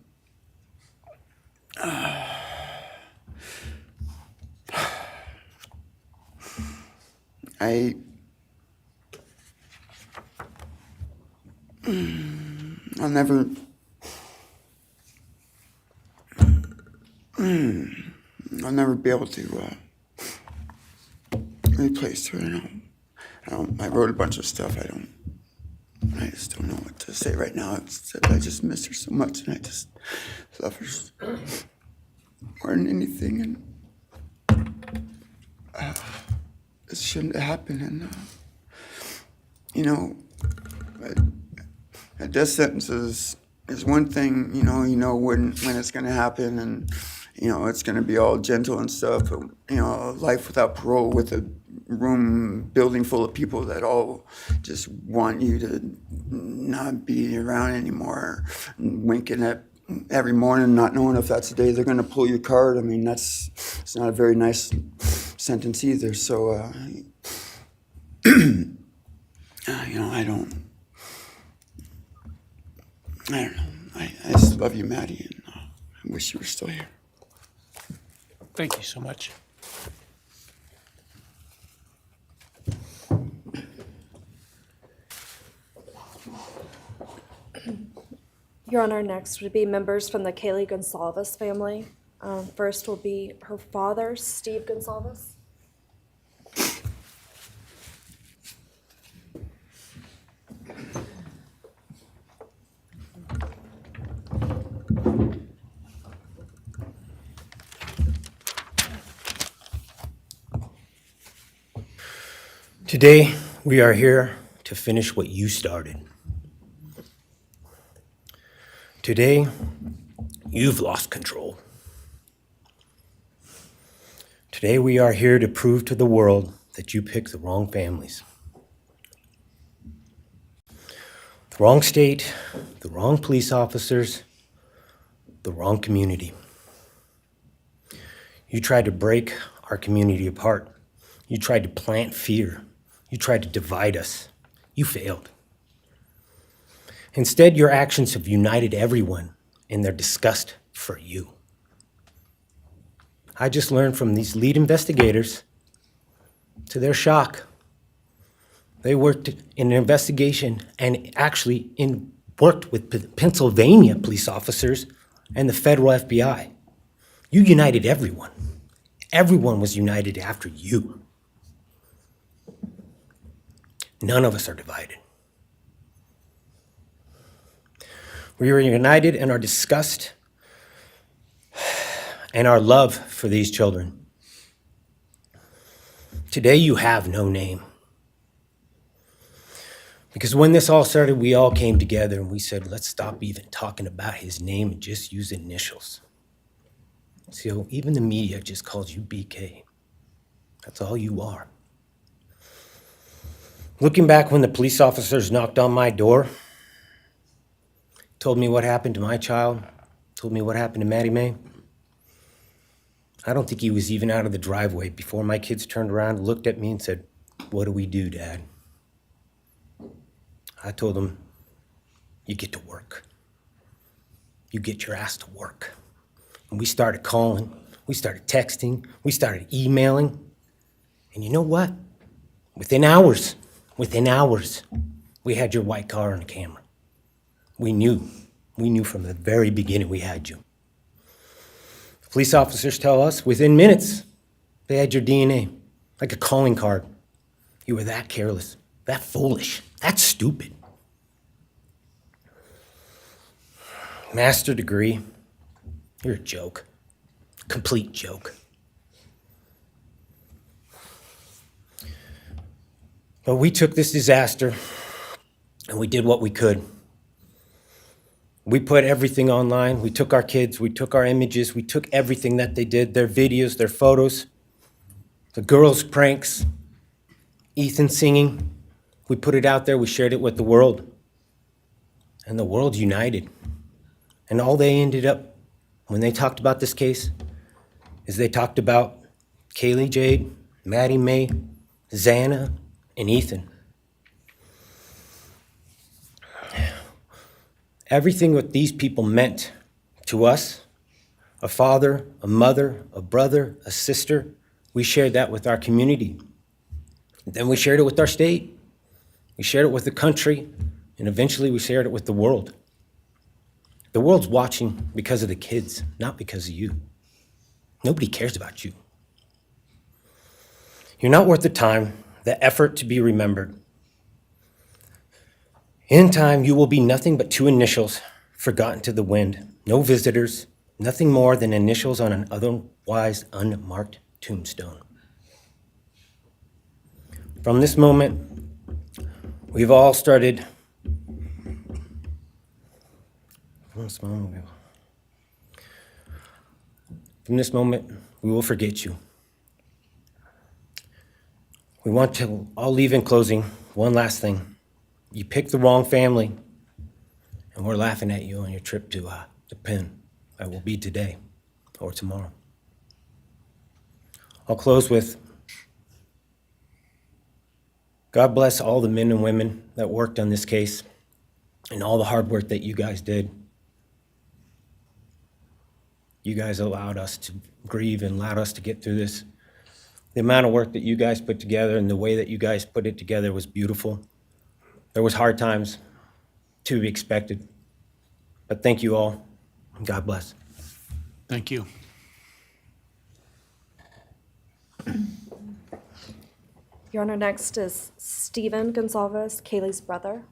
never be able to replace her. I wrote a bunch of stuff. I just don't know what to say right now. I just miss her so much, and I just love her more than anything. And it shouldn't have happened. And a death sentence is one thing. You know when it's going to happen, and it's going to be all gentle and stuff. But life without parole, with a building full of people that all just want you to not be around anymore, winking at every morning, not knowing if that's the day they're going to pull your card. I mean, it's not a very nice sentence either. So, I don't know. I just love you, Maddie, and I wish you were still here. Thank you so much. Your Honor, next would be members from the Kaylee Goncalves family. First will be her father, Steve Goncalves. Today, we are here to finish what you started. Today, you've lost control. Today, we are here to prove to the world that you picked the wrong families. The wrong state, the wrong police officers, the wrong community. You tried to break our community apart. You tried to plant fear. You tried to divide us. You failed. Instead, your actions have united everyone in their disgust for you. I just learned from these lead investigators, to their shock, they worked in an investigation and actually worked with Pennsylvania police officers and the federal FBI. You united everyone. Everyone was united after you. None of us are divided. We are united in our disgust and our love for these children. Today you have no name. Because when this all started, we all came together and we said, let's stop even talking about his name and just use initials. So even the media just calls you BK. That's all you are. Looking back when the police officers knocked on my door, told me what happened to my child, told me what happened to Maddie Mae, I don't think he was even out of the driveway before my kids turned around, looked at me and said, "What do we do, Dad?" I told him, "You get to work. You get your ass to work." And we started calling, we started texting, we started emailing. And you know what? Within hours, we had your white car on the camera. We knew from the very beginning we had you. Police officers tell us within minutes they had your DNA, like a calling card. You were that careless, that foolish, that stupid. Master degree, you're a joke, complete joke. But we took this disaster and we did what we could. We put everything online. We took our kids, we took our images, we took everything that they did, their videos, their photos, the girls' pranks, Ethan singing. We put it out there, we shared it with the world. And the world united. And all they ended up, when they talked about this case, is they talked about Kaylee Jade, Maddie Mae, Zana, and Ethan. Everything what these people meant to us, a father, a mother, a brother, a sister, we shared that with our community. Then we shared it with our state. We shared it with the country, and eventually we shared it with the world. The world's watching because of the kids, not because of you. Nobody cares about you. You're not worth the time, the effort to be remembered. In time, you will be nothing but two initials forgotten to the wind. No visitors, nothing more than initials on an otherwise unmarked tombstone. From this moment, we've all started. From this moment, we will forget you. We want to all leave in closing. One last thing. You picked the wrong family, and we're laughing at you on your trip to the pen. That will be today or tomorrow. I'll close with, God bless all the men and women that worked on this case and all the hard work that you guys did. You guys allowed us to grieve and allowed us to get through this. The amount of work that you guys put together and the way that you guys put it together was beautiful. There was hard times to be expected, but thank you all, and God bless. Thank you. Your Honor, next is Stephen Goncalves, Kaylee's brother.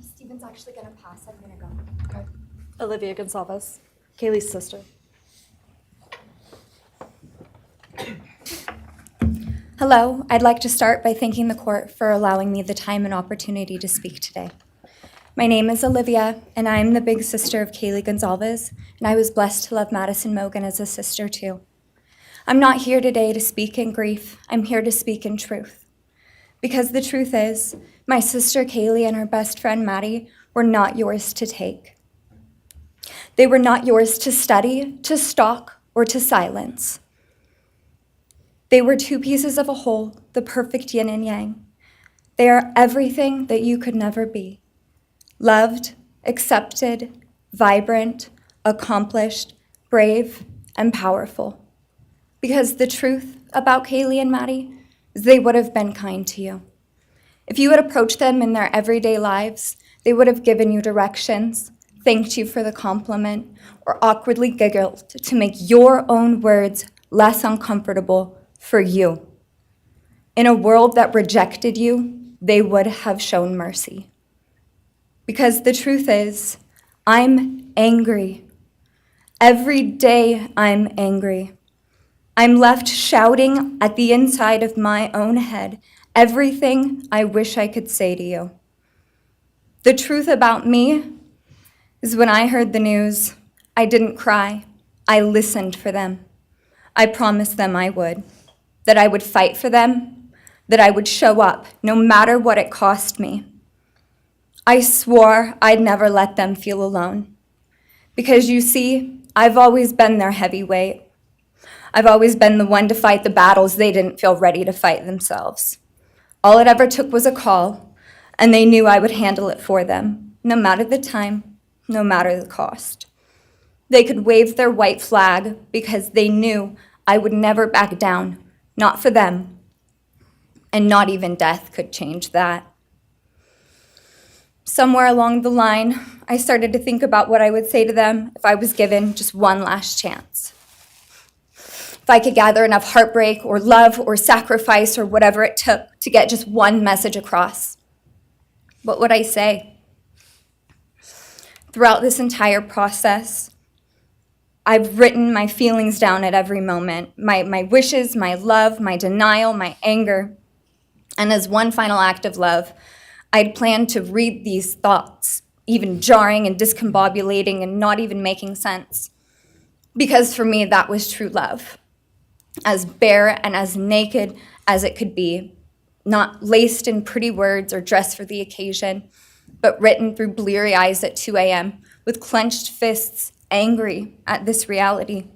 Stephen's actually gonna pass, I'm gonna go. Okay. Olivia Goncalves, Kaylee's sister. Hello, I'd like to start by thanking the court for allowing me the time and opportunity to speak today. My name is Olivia, and I'm the big sister of Kaylee Goncalves, and I was blessed to love Madison Mogen as a sister too. I'm not here today to speak in grief, I'm here to speak in truth. Because the truth is, my sister Kaylee and her best friend Maddie were not yours to take. They were not yours to study, to stalk, or to silence. They were two pieces of a whole, the perfect yin and yang. They are everything that you could never be. Loved, accepted, vibrant, accomplished, brave, and powerful. Because the truth about Kaylee and Maddie is they would have been kind to you. If you had approached them in their everyday lives, they would have given you directions, thanked you for the compliment, or awkwardly giggled to make your own words less uncomfortable for you. In a world that rejected you, they would have shown mercy. Because the truth is, I'm angry. Every day I'm angry. I'm left shouting at the inside of my own head everything I wish I could say to you. The truth about me is when I heard the news, I didn't cry. I listened for them. I promised them I would, that I would fight for them, that I would show up no matter what it cost me. I swore I'd never let them feel alone. Because you see, I've always been their heavyweight. I've always been the one to fight the battles they didn't feel ready to fight themselves. All it ever took was a call, and they knew I would handle it for them, no matter the time, no matter the cost. They could wave their white flag because they knew I would never back down, not for them, and not even death could change that. Somewhere along the line, I started to think about what I would say to them if I was given just one last chance. If I could gather enough heartbreak or love or sacrifice or whatever it took to get just one message across, what would I say? Throughout this entire process, I've written my feelings down at every moment, my wishes, my love, my denial, my anger. And as one final act of love, I'd planned to read these thoughts, even jarring and discombobulating and not even making sense. Because for me, that was true love. As bare and as naked as it could be, not laced in pretty words or dressed for the occasion, but written through bleary eyes at 2 a.m. with clenched fists, angry at this reality.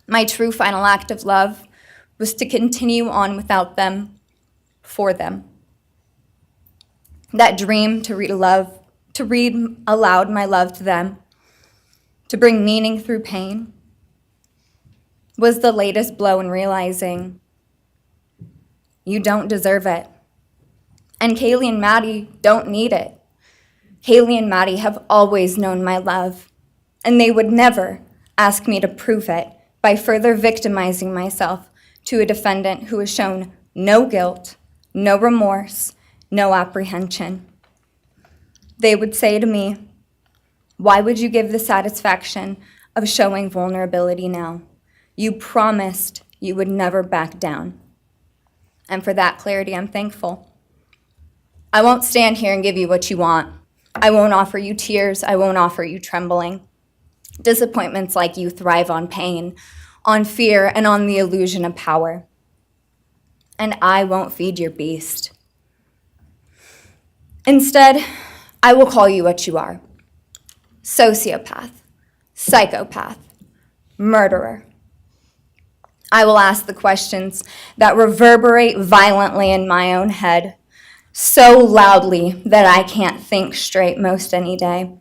My true final act of love was to continue on without them, for them. That dream to read aloud my love to them, to bring meaning through pain, was the latest blow in realizing you don't deserve it. And Kaylee and Maddie don't need it. Kaylee and Maddie have always known my love, and they would never ask me to prove it by further victimizing myself to a defendant who has shown no guilt, no remorse, no apprehension. They would say to me, "Why would you give the satisfaction of showing vulnerability now? You promised you would never back down." And for that clarity, I'm thankful. I won't stand here and give you what you want. I won't offer you tears. I won't offer you trembling. Disappointments like you thrive on pain, on fear, and on the illusion of power. And I won't feed your beast. Instead, I will call you what you are: sociopath, psychopath, murderer. I will ask the questions that reverberate violently in my own head, so loudly that I can't think straight most any day.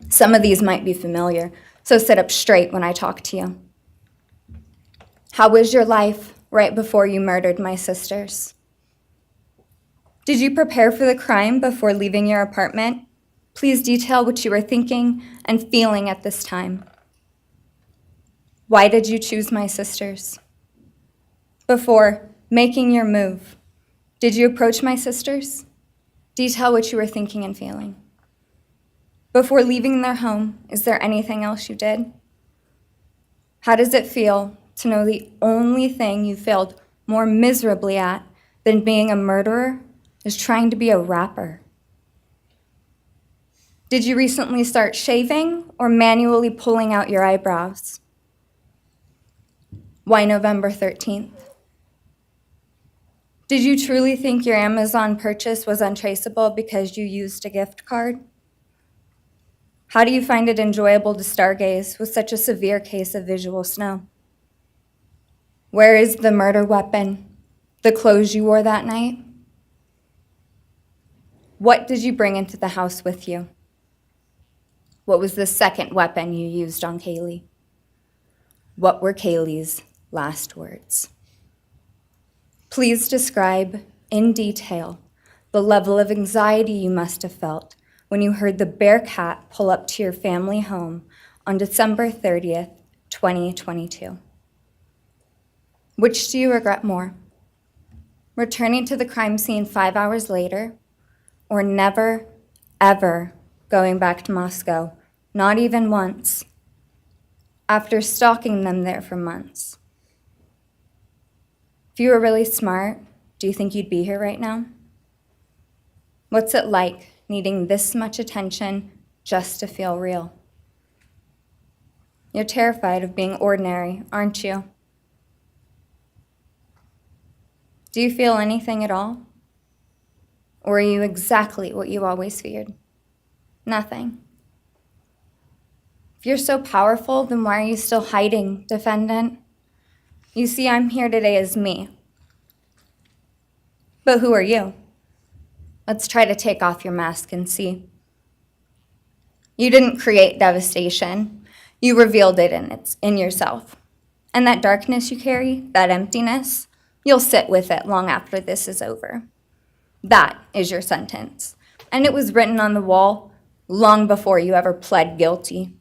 Some of these might be familiar, so sit up straight when I talk to you. How was your life right before you murdered my sisters? Did you prepare for the crime before leaving your apartment? Please detail what you were thinking and feeling at this time. Why did you choose my sisters? Before making your move, did you approach my sisters? Detail what you were thinking and feeling. Before leaving their home, is there anything else you did? How does it feel to know the only thing you failed more miserably at than being a murderer is trying to be a rapper? Did you recently start shaving or manually pulling out your eyebrows? Why November 13th? Did you truly think your Amazon purchase was untraceable because you used a gift card? How do you find it enjoyable to stargaze with such a severe case of visual snow? Where is the murder weapon, the clothes you wore that night? What did you bring into the house with you? What was the second weapon you used on Kaylee? What were Kaylee's last words? Please describe in detail the level of anxiety you must have felt when you heard the Bearcat pull up to your family home on December 30th, 2022. Which do you regret more? Returning to the crime scene 5 hours later, or never, ever going back to Moscow, not even once, after stalking them there for months? If you were really smart, do you think you'd be here right now? What's it like needing this much attention just to feel real? You're terrified of being ordinary, aren't you? Do you feel anything at all? Or are you exactly what you always feared? Nothing. If you're so powerful, then why are you still hiding, defendant? You see, I'm here today as me. But who are you? Let's try to take off your mask and see. You didn't create devastation. You revealed it in yourself. And that darkness you carry, that emptiness, you'll sit with it long after this is over. That is your sentence. And it was written on the wall long before you ever pled guilty.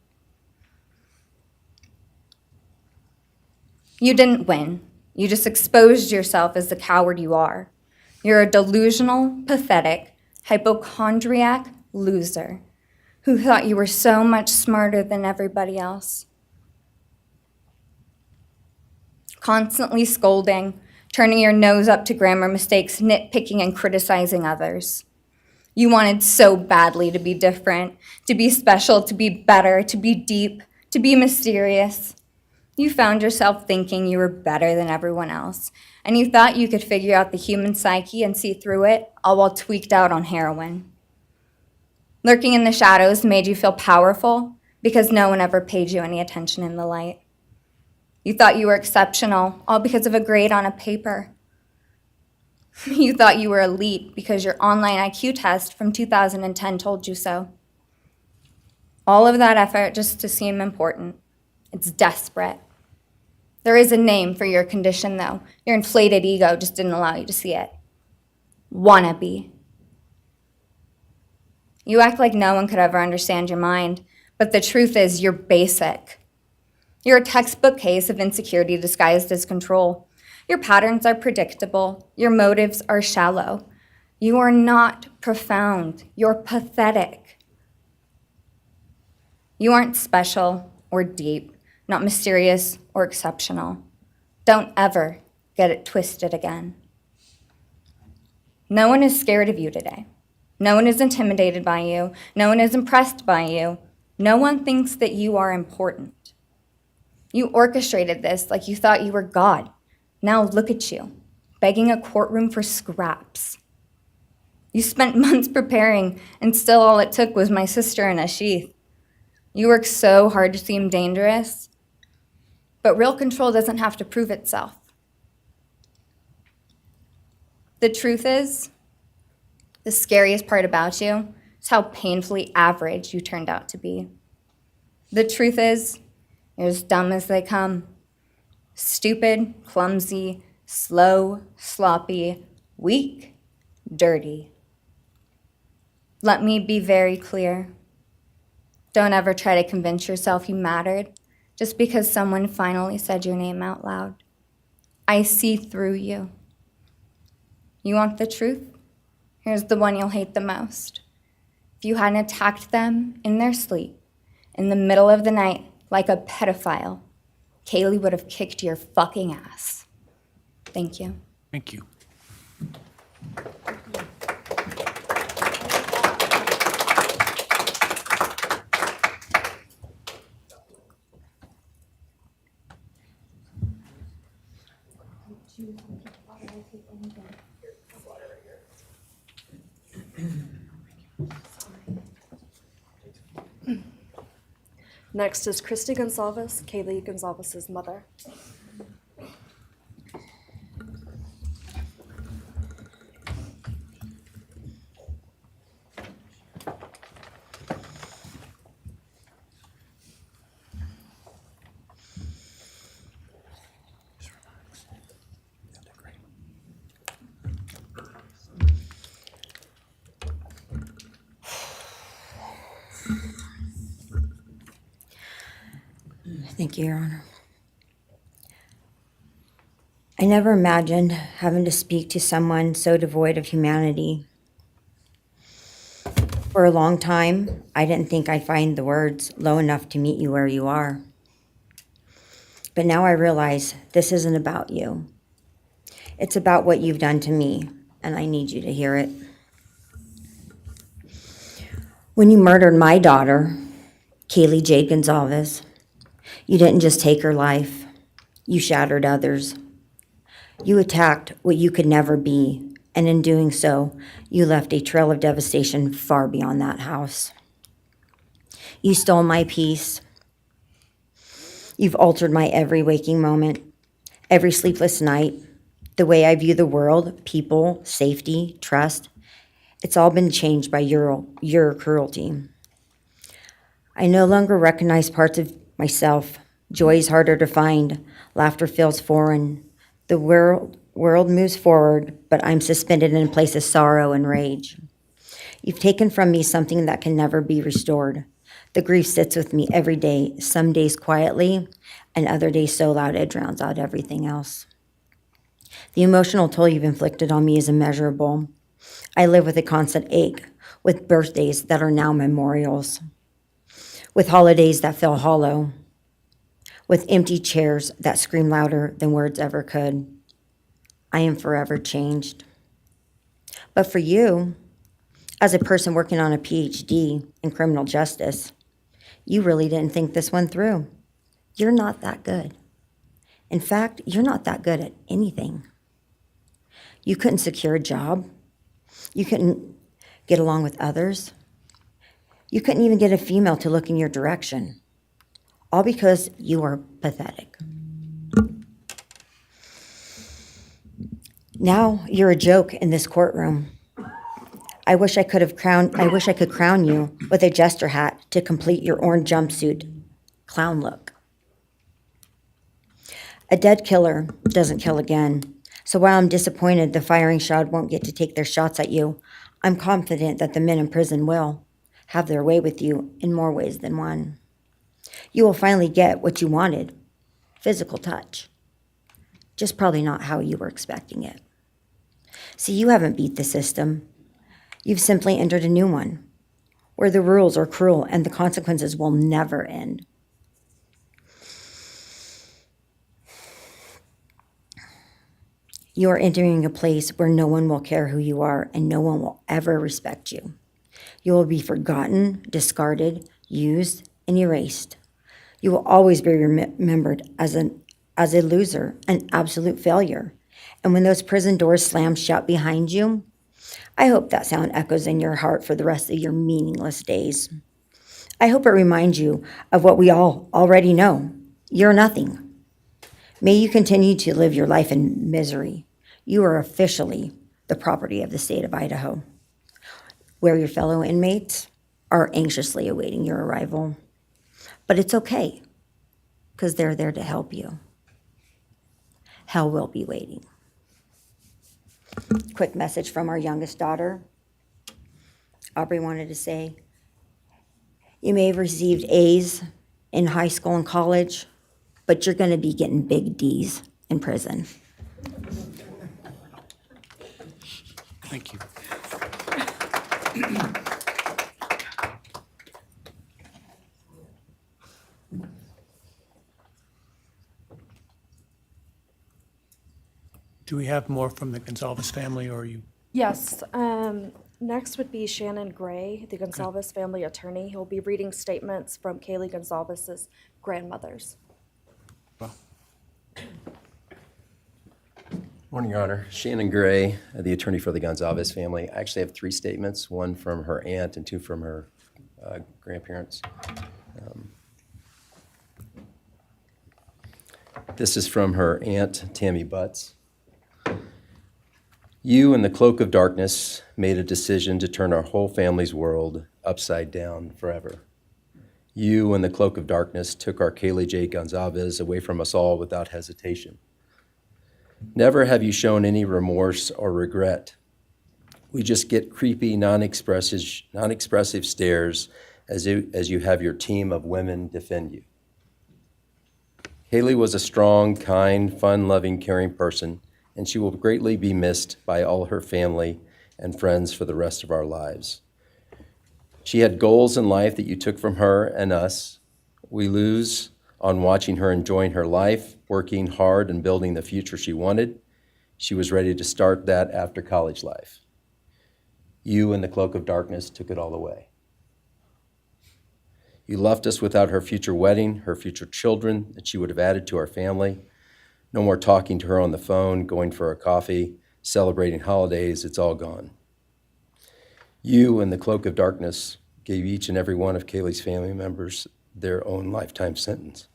You didn't win. You just exposed yourself as the coward you are. You're a delusional, pathetic, hypochondriac loser who thought you were so much smarter than everybody else. Constantly scolding, turning your nose up to grammar mistakes, nitpicking and criticizing others. You wanted so badly to be different, to be special, to be better, to be deep, to be mysterious. You found yourself thinking you were better than everyone else, and you thought you could figure out the human psyche and see through it, all while tweaked out on heroin. Lurking in the shadows made you feel powerful because no one ever paid you any attention in the light. You thought you were exceptional, all because of a grade on a paper. You thought you were elite because your online IQ test from 2010 told you so. All of that effort just to seem important. It's desperate. There is a name for your condition, though. Your inflated ego just didn't allow you to see it. Wannabe. You act like no one could ever understand your mind, but the truth is you're basic. You're a textbook case of insecurity disguised as control. Your patterns are predictable. Your motives are shallow. You are not profound. You're pathetic. You aren't special or deep, not mysterious or exceptional. Don't ever get it twisted again. No one is scared of you today. No one is intimidated by you. No one is impressed by you. No one thinks that you are important. You orchestrated this like you thought you were God. Now look at you, begging a courtroom for scraps. You spent months preparing, and still all it took was my sister in a sheath. You work so hard to seem dangerous, but real control doesn't have to prove itself. The truth is, the scariest part about you is how painfully average you turned out to be. The truth is, you're as dumb as they come. Stupid, clumsy, slow, sloppy, weak, dirty. Let me be very clear. Don't ever try to convince yourself you mattered just because someone finally said your name out loud. I see through you. You want the truth? Here's the one you'll hate the most. If you hadn't attacked them in their sleep, in the middle of the night, like a pedophile, Kaylee would have kicked your fucking ass. Thank you. Thank you. Next is Christy Goncalves, Kaylee Goncalves' mother. Thank you, Your Honor. I never imagined having to speak to someone so devoid of humanity. For a long time, I didn't think I'd find the words low enough to meet you where you are. But now I realize this isn't about you. It's about what you've done to me, and I need you to hear it. When you murdered my daughter, Kaylee Jade Goncalves, You didn't just take her life, you shattered others. You attacked what you could never be, and in doing so, you left a trail of devastation far beyond that house. You stole my peace. You've altered my every waking moment, every sleepless night, the way I view the world, people, safety, trust. It's all been changed by your cruelty. I no longer recognize parts of myself. Joy is harder to find. Laughter feels foreign. The world moves forward, but I'm suspended in a place of sorrow and rage. You've taken from me something that can never be restored. The grief sits with me every day, some days quietly, and other days so loud it drowns out everything else. The emotional toll you've inflicted on me is immeasurable. I live with a constant ache, with birthdays that are now memorials, with holidays that feel hollow, with empty chairs that scream louder than words ever could. I am forever changed. But for you, as a person working on a PhD in criminal justice, you really didn't think this one through. You're not that good. In fact, you're not that good at anything. You couldn't secure a job. You couldn't get along with others. You couldn't even get a female to look in your direction. All because you are pathetic. Now you're a joke in this courtroom. I wish I could crown you with a jester hat to complete your orange jumpsuit clown look. A dead killer doesn't kill again. So while I'm disappointed the firing squad won't get to take their shots at you, I'm confident that the men in prison will have their way with you in more ways than one. You will finally get what you wanted, physical touch. Just probably not how you were expecting it. See, you haven't beat the system. You've simply entered a new one, where the rules are cruel and the consequences will never end. You are entering a place where no one will care who you are and no one will ever respect you. You will be forgotten, discarded, used, and erased. You will always be remembered as a loser, an absolute failure. And when those prison doors slam shut behind you, I hope that sound echoes in your heart for the rest of your meaningless days. I hope it reminds you of what we all already know. You're nothing. May you continue to live your life in misery. You are officially the property of the state of Idaho, where your fellow inmates are anxiously awaiting your arrival. But it's okay, because they're there to help you. Hell will be waiting. Quick message from our youngest daughter. Aubrey wanted to say, you may have received A's in high school and college, but you're going to be getting big D's in prison. Thank you. Do we have more from the Goncalves family, or are you? Yes. Next would be Shannon Gray, the Goncalves family attorney. He'll be reading statements from Kaylee Goncalves' grandmothers. Well, Morning, Your Honor. Shannon Gray, the attorney for the Goncalves family. I actually have 3 statements, one from her aunt and 2 from her grandparents. This is from her aunt, Tammy Butts. You, in the cloak of darkness, made a decision to turn our whole family's world upside down forever. You, in the cloak of darkness, took our Kaylee J. Goncalves away from us all without hesitation. Never have you shown any remorse or regret. We just get creepy, non-expressive stares as you have your team of women defend you. Kaylee was a strong, kind, fun-loving, caring person, and she will greatly be missed by all her family and friends for the rest of our lives. She had goals in life that you took from her and us. We lose on watching her enjoying her life, working hard and building the future she wanted. She was ready to start that after college life. You, in the cloak of darkness, took it all away. You left us without her future wedding, her future children that she would have added to our family. No more talking to her on the phone, going for a coffee, celebrating holidays. It's all gone. You, in the cloak of darkness, gave each and every one of Kaylee's family members their own lifetime sentence.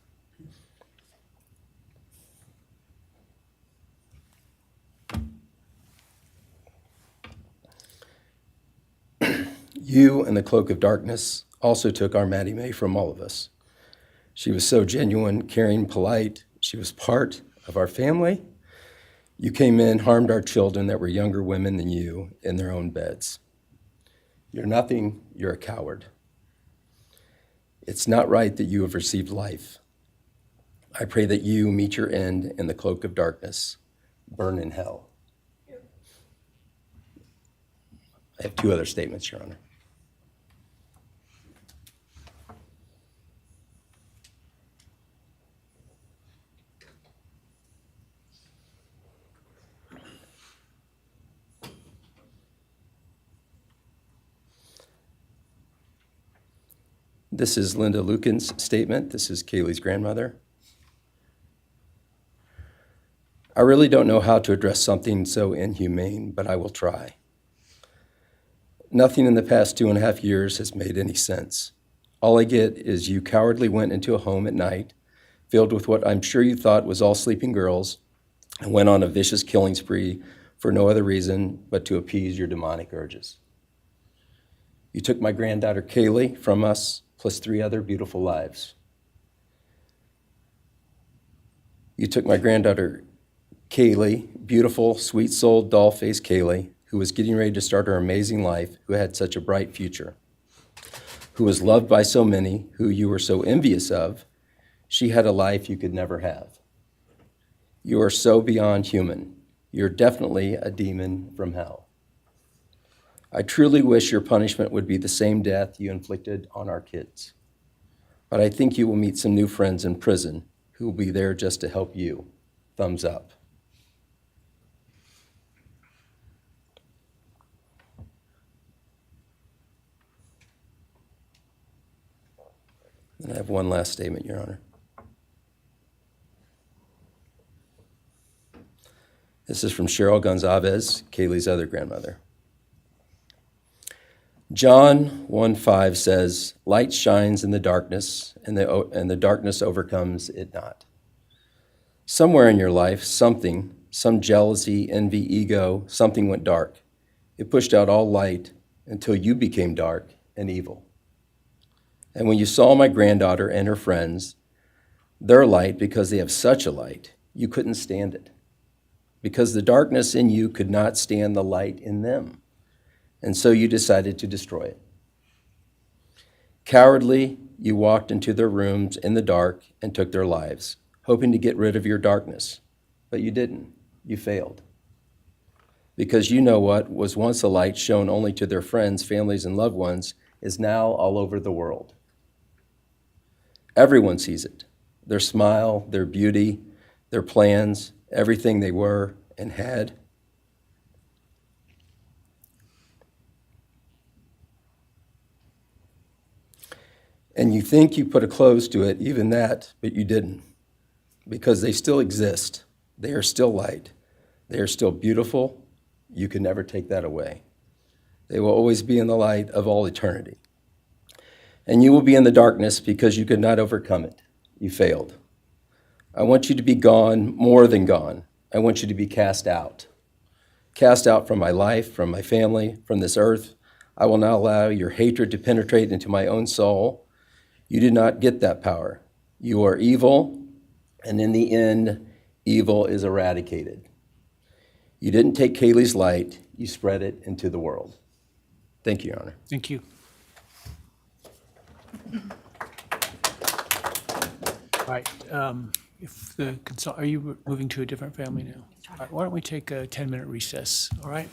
You, in the cloak of darkness, also took our Maddie Mae from all of us. She was so genuine, caring, polite. She was part of our family. You came in, harmed our children that were younger women than you in their own beds. You're nothing, you're a coward. It's not right that you have received life. I pray that you meet your end in the cloak of darkness, burn in hell. I have two other statements, Your Honor. This is Linda Lucan's statement. This is Kaylee's grandmother. I really don't know how to address something so inhumane, but I will try. Nothing in the past 2.5 years has made any sense. All I get is you cowardly went into a home at night, filled with what I'm sure you thought was all sleeping girls, and went on a vicious killing spree for no other reason but to appease your demonic urges. You took my granddaughter Kaylee from us, plus 3 other beautiful lives. You took my granddaughter Kaylee, beautiful, sweet-souled, doll-faced Kaylee, who was getting ready to start her amazing life, who had such a bright future, who was loved by so many, who you were so envious of. She had a life you could never have. You are so beyond human. You're definitely a demon from hell. I truly wish your punishment would be the same death you inflicted on our kids. But I think you will meet some new friends in prison who will be there just to help you. Thumbs up. And I have one last statement, Your Honor. This is from Cheryl Goncalves, Kaylee's other grandmother. John 1:5 says, "Light shines in the darkness, and the darkness overcomes it not." Somewhere in your life, some jealousy, envy, ego, something went dark. It pushed out all light until you became dark and evil. And when you saw my granddaughter and her friends, their light, because they have such a light, you couldn't stand it. Because the darkness in you could not stand the light in them. And so you decided to destroy it. Cowardly, you walked into their rooms in the dark and took their lives, hoping to get rid of your darkness. But you didn't. You failed. Because you know what was once a light shown only to their friends, families, and loved ones is now all over the world. Everyone sees it. Their smile, their beauty, their plans, everything they were and had. And you think you put a close to it, even that, but you didn't. Because they still exist. They are still light. They are still beautiful. You can never take that away. They will always be in the light of all eternity. And you will be in the darkness because you could not overcome it. You failed. I want you to be gone, more than gone. I want you to be cast out. Cast out from my life, from my family, from this earth. I will not allow your hatred to penetrate into my own soul. You did not get that power. You are evil, and in the end, evil is eradicated. You didn't take Kaylee's light, you spread it into the world. Thank you, Your Honor. Thank you. All right, if the are you moving to a different family now? All right, why don't we take a 10-minute recess, all right?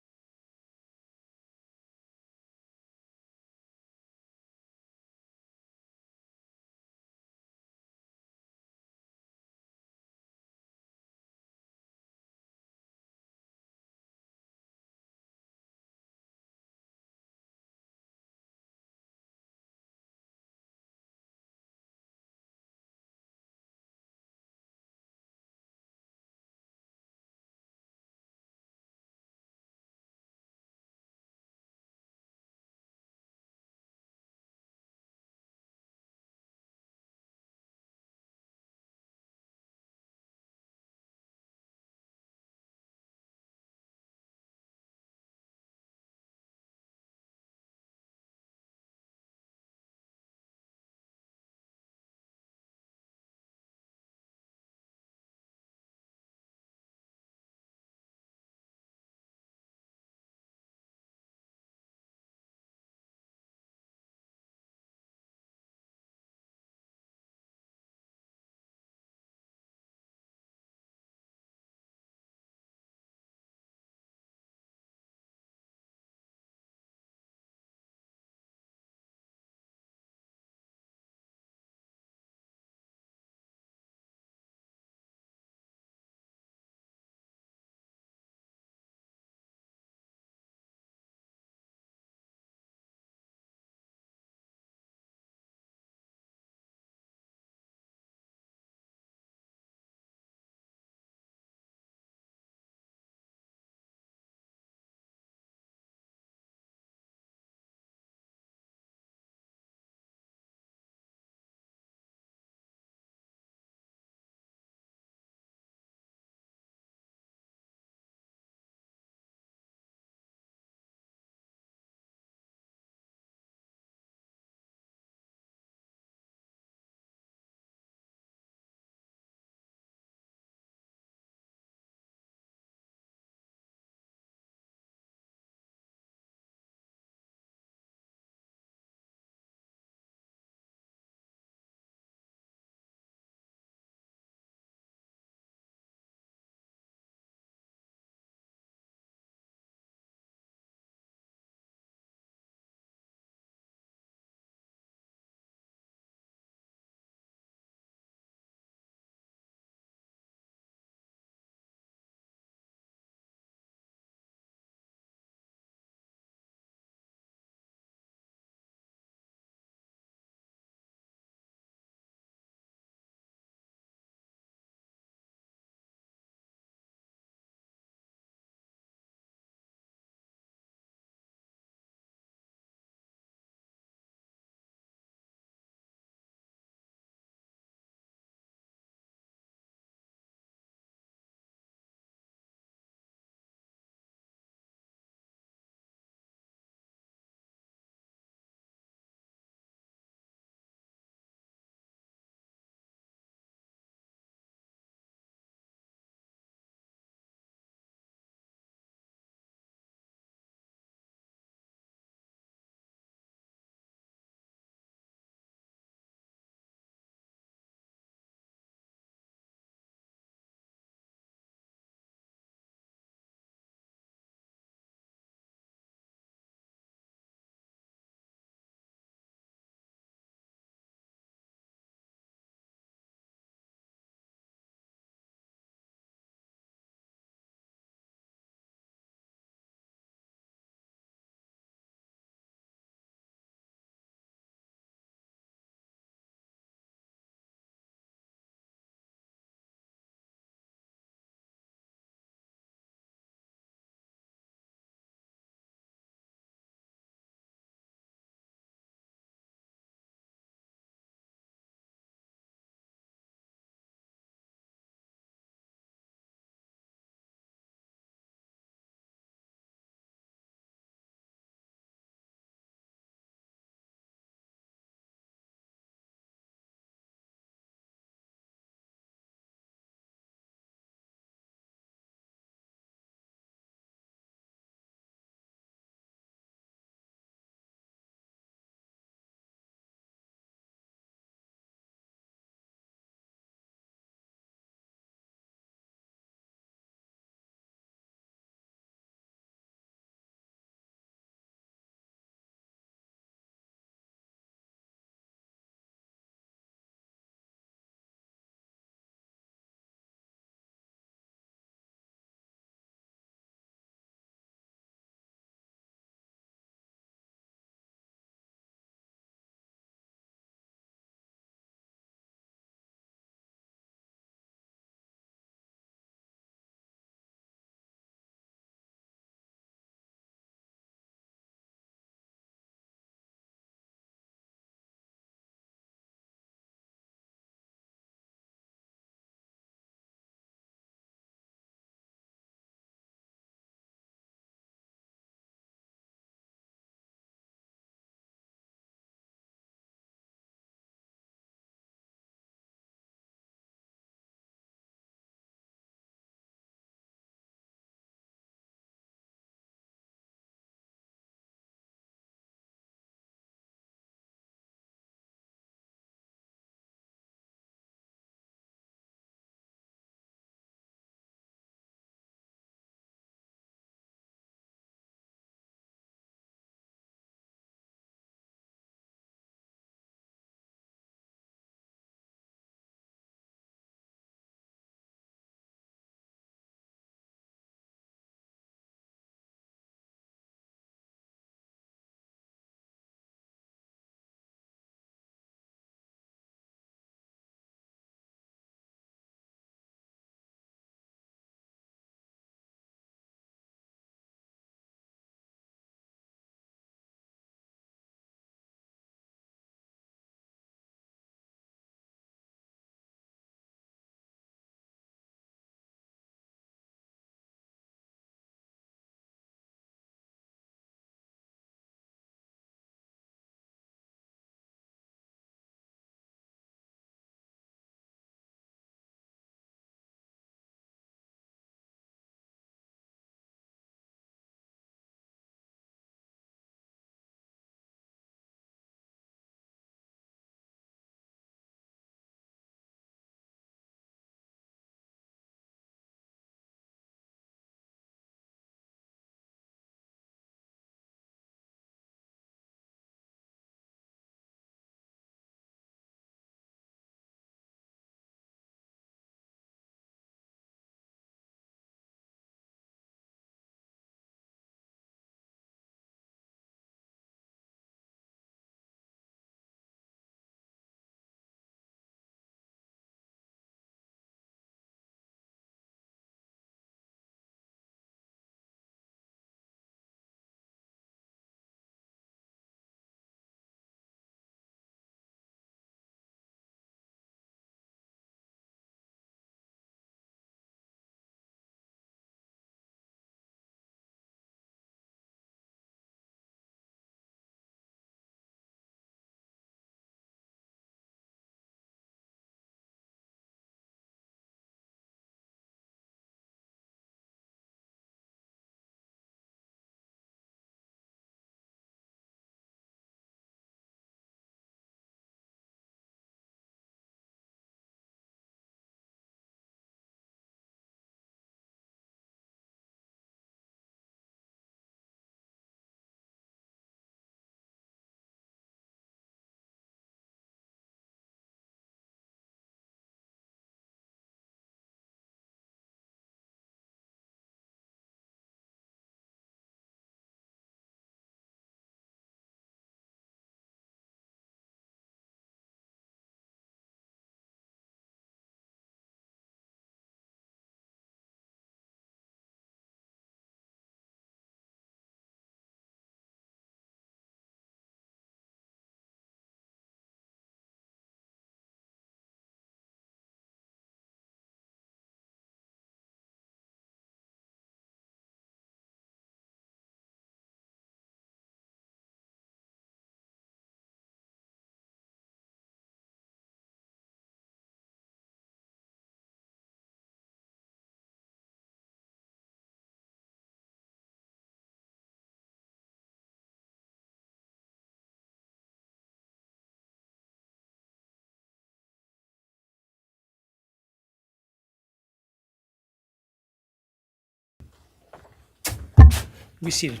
Be seated.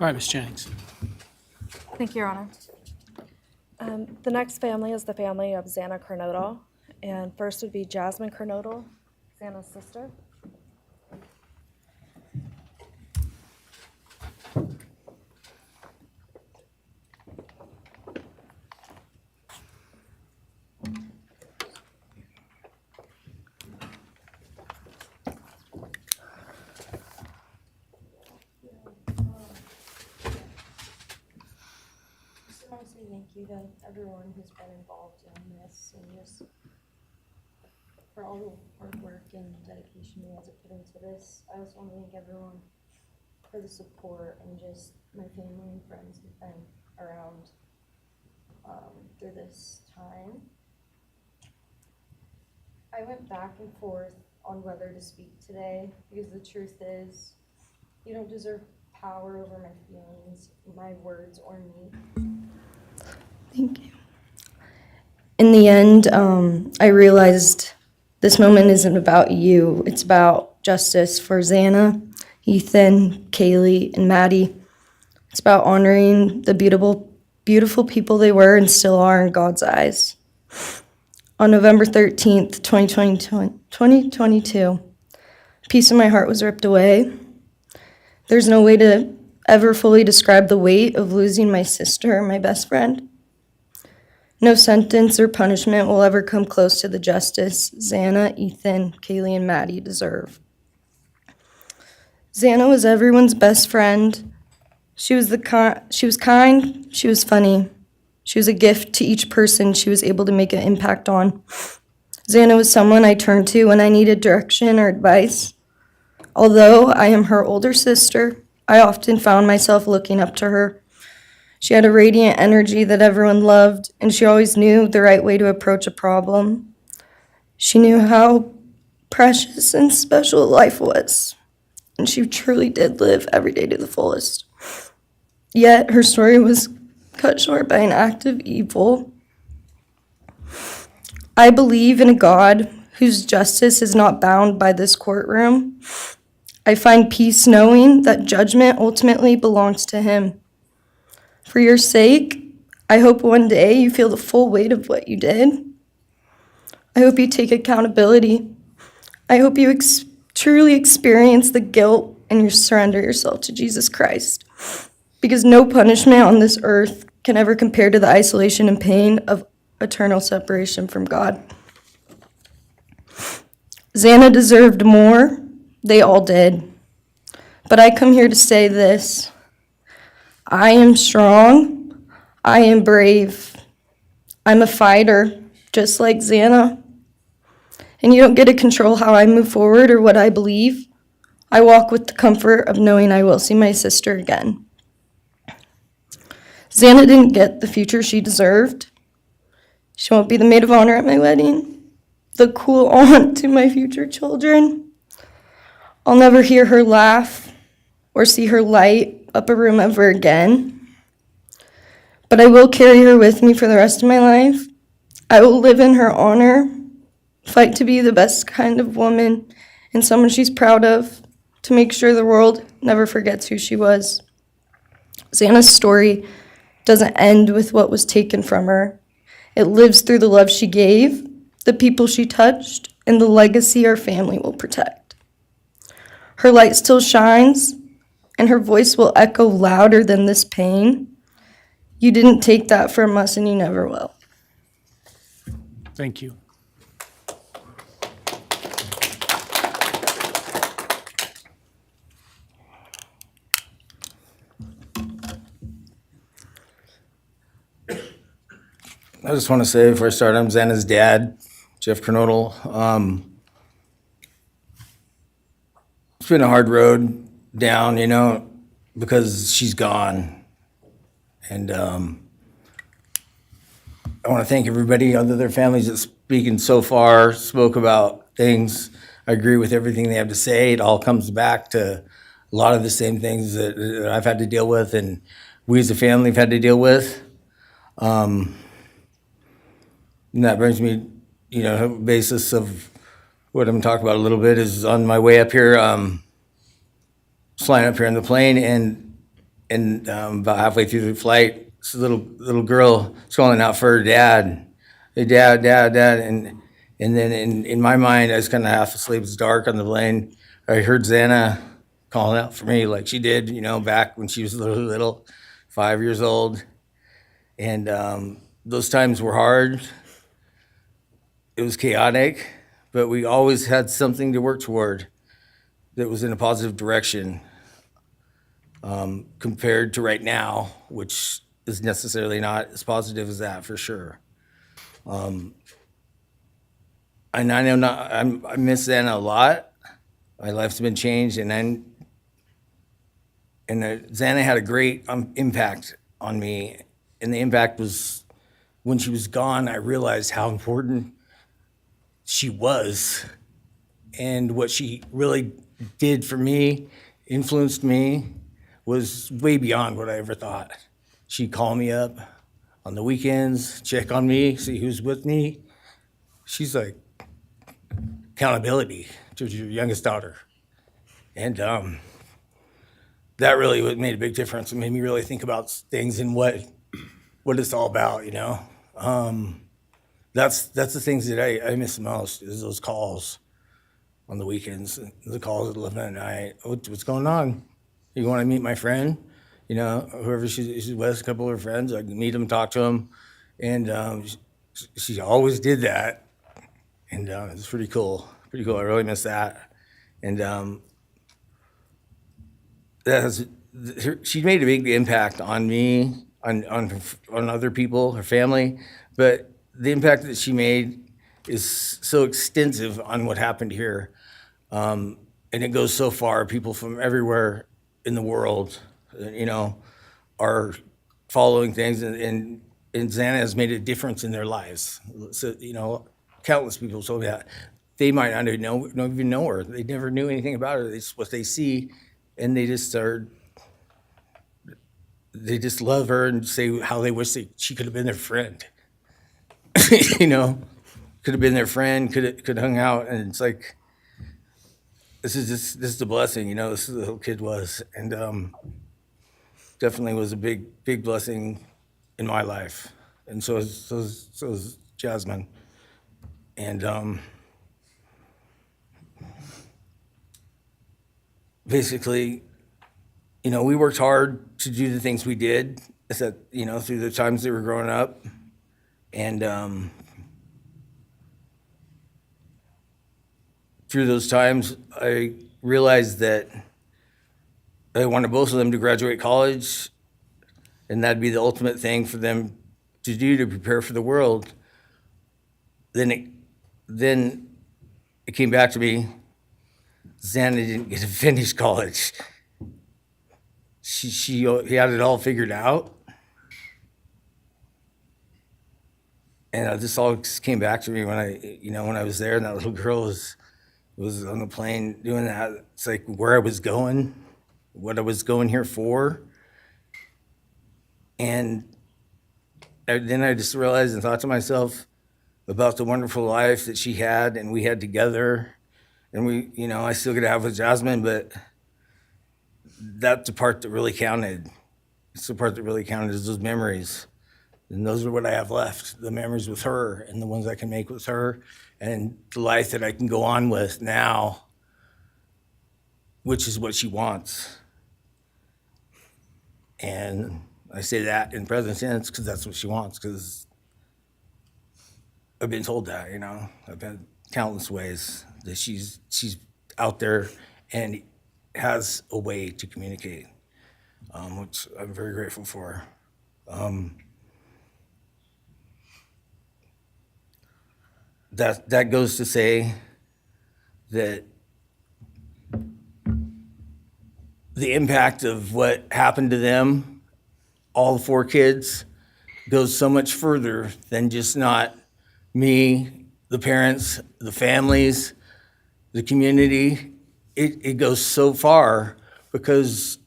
All right, Ms. Jennings. Thank you, Your Honor. The next family is the family of Zana Kernodle, and first would be Jasmine Kernodle, Zana's sister. Just want to say thank you to everyone who's been involved in this and just for all the hard work and dedication you guys have put into this. I also want to thank everyone for the support and just my family and friends who've been around through this time. I went back and forth on whether to speak today because the truth is you don't deserve power over my feelings, my words, or me. Thank you. In the end, I realized this moment isn't about you. It's about justice for Zana, Ethan, Kaylee, and Maddie. It's about honoring the beautiful people they were and still are in God's eyes. On November 13th, 2022, a piece of my heart was ripped away. There's no way to ever fully describe the weight of losing my sister, my best friend. No sentence or punishment will ever come close to the justice Zana, Ethan, Kaylee, and Maddie deserve. Zana was everyone's best friend. She was kind, she was funny. She was a gift to each person she was able to make an impact on. Zana was someone I turned to when I needed direction or advice. Although I am her older sister, I often found myself looking up to her. She had a radiant energy that everyone loved, and she always knew the right way to approach a problem. She knew how precious and special life was, and she truly did live every day to the fullest. Yet her story was cut short by an act of evil. I believe in a God whose justice is not bound by this courtroom. I find peace knowing that judgment ultimately belongs to Him. For your sake, I hope one day you feel the full weight of what you did. I hope you take accountability. I hope you truly experience the guilt and you surrender yourself to Jesus Christ. Because no punishment on this earth can ever compare to the isolation and pain of eternal separation from God. Zana deserved more. They all did. But I come here to say this. I am strong. I am brave. I'm a fighter, just like Zana. And you don't get to control how I move forward or what I believe. I walk with the comfort of knowing I will see my sister again. Zana didn't get the future she deserved. She won't be the maid of honor at my wedding, the cool aunt to my future children. I'll never hear her laugh or see her light up a room ever again. But I will carry her with me for the rest of my life. I will live in her honor, fight to be the best kind of woman and someone she's proud of, to make sure the world never forgets who she was. Zana's story doesn't end with what was taken from her. It lives through the love she gave, the people she touched, and the legacy our family will protect. Her light still shines, and her voice will echo louder than this pain. You didn't take that from us, and you never will. Thank you. I just want to say before I start, I'm Xana's dad, Jeff Kernodle. It's been a hard road down, because she's gone. And I want to thank everybody, other their families that's speaking so far, spoke about things. I agree with everything they have to say. It all comes back to a lot of the same things that I've had to deal with and we as a family have had to deal with. And that brings me, basis of what I'm talking about a little bit is on my way up here, flying up here in the plane, and about halfway through the flight, this little girl is calling out for her dad. Hey, dad, and then in my mind, I was kind of half asleep. It's dark on the plane. I heard Zana calling out for me like she did, back when she was little, 5 years old. And those times were hard. It was chaotic, but we always had something to work toward that was in a positive direction, compared to right now, which is necessarily not as positive as that for sure. And I know I miss Zana a lot. My life's been changed, and Zana had a great impact on me. And the impact was when she was gone, I realized how important she was and what she really did for me, influenced me, was way beyond what I ever thought. She'd call me up on the weekends, check on me, see who's with me. She's like accountability to your youngest daughter. And that really made a big difference. It made me really think about things and what it's all about, That's the things that I miss the most, is those calls on the weekends, the calls at 11 at night. What's going on? You want to meet my friend? Whoever she's with, a couple of her friends, I can meet them, talk to them. And she always did that. And it's pretty cool. I really miss that. And she made a big impact on me, on other people, her family. But the impact that she made is so extensive on what happened here. And it goes so far. People from everywhere in the world, are following things. And Zana has made a difference in their lives. So, countless people told me that. They might not even know her. They never knew anything about her. It's what they see, and they just love her and say how they wish she could have been their friend. Could have been their friend, could have hung out, and it's like, this is a blessing, this is what the little kid was, and definitely was a big blessing in my life, and so is Jasmine, and basically, we worked hard to do the things we did, through the times they were growing up, and through those times, I realized that I wanted both of them to graduate college, and that'd be the ultimate thing for them to do to prepare for the world. Then it came back to me, Zana didn't get to finish college. He had it all figured out. And this all came back to me when I was there, and that little girl was on the plane doing that. It's like where I was going, what I was going here for. And then I just realized and thought to myself about the wonderful life that she had and we had together. And I still get to have with Jasmine, but that's the part that really counted. It's the part that really counted, is those memories. And those are what I have left, the memories with her and the ones I can make with her and the life that I can go on with now, which is what she wants. And I say that in present tense because that's what she wants, because I've been told that, I've been countless ways that she's out there and has a way to communicate, which I'm very grateful for. That goes to say that the impact of what happened to them, all 4 kids, goes so much further than just not me, the parents, the families, the community. It goes so far because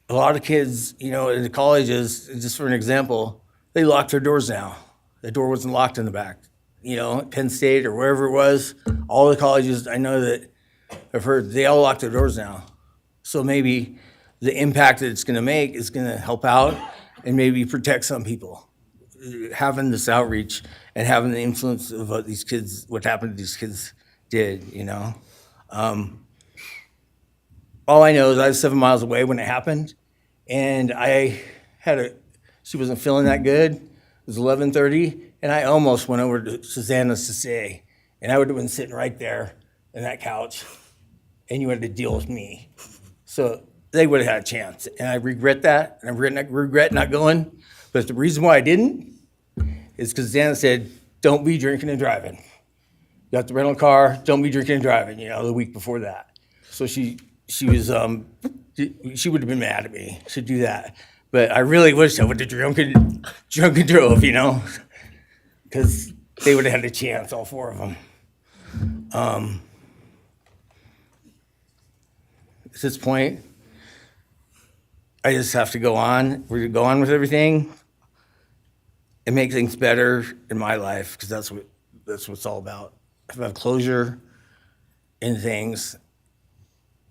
a lot of kids, in the colleges, just for an example, they lock their doors now. The door wasn't locked in the back. you know, at Penn State or wherever it was, all the colleges I know that I've heard, they all lock their doors now. So maybe the impact that it's gonna make is gonna help out and maybe protect some people. Having this outreach and having the influence of what these kids, what happened to these kids did, you know? All I know is I was 7 miles away when it happened, and she wasn't feeling that good. It was 11:30, and I almost went over to Zana's to say, and I would have been sitting right there in that couch, and you had to deal with me. So they would have had a chance, and I regret that, and I regret not going. But the reason why I didn't is because Zana said, don't be drinking and driving. You got the rental car, don't be drinking and driving, you know, the week before that. So she was, she would have been mad at me to do that. But I really wish I would have drunk and drove, you know, because they would have had a chance, all four of them. At this point, I just have to go on. We're gonna go on with everything and make things better in my life, because that's what it's all about. If I have closure in things,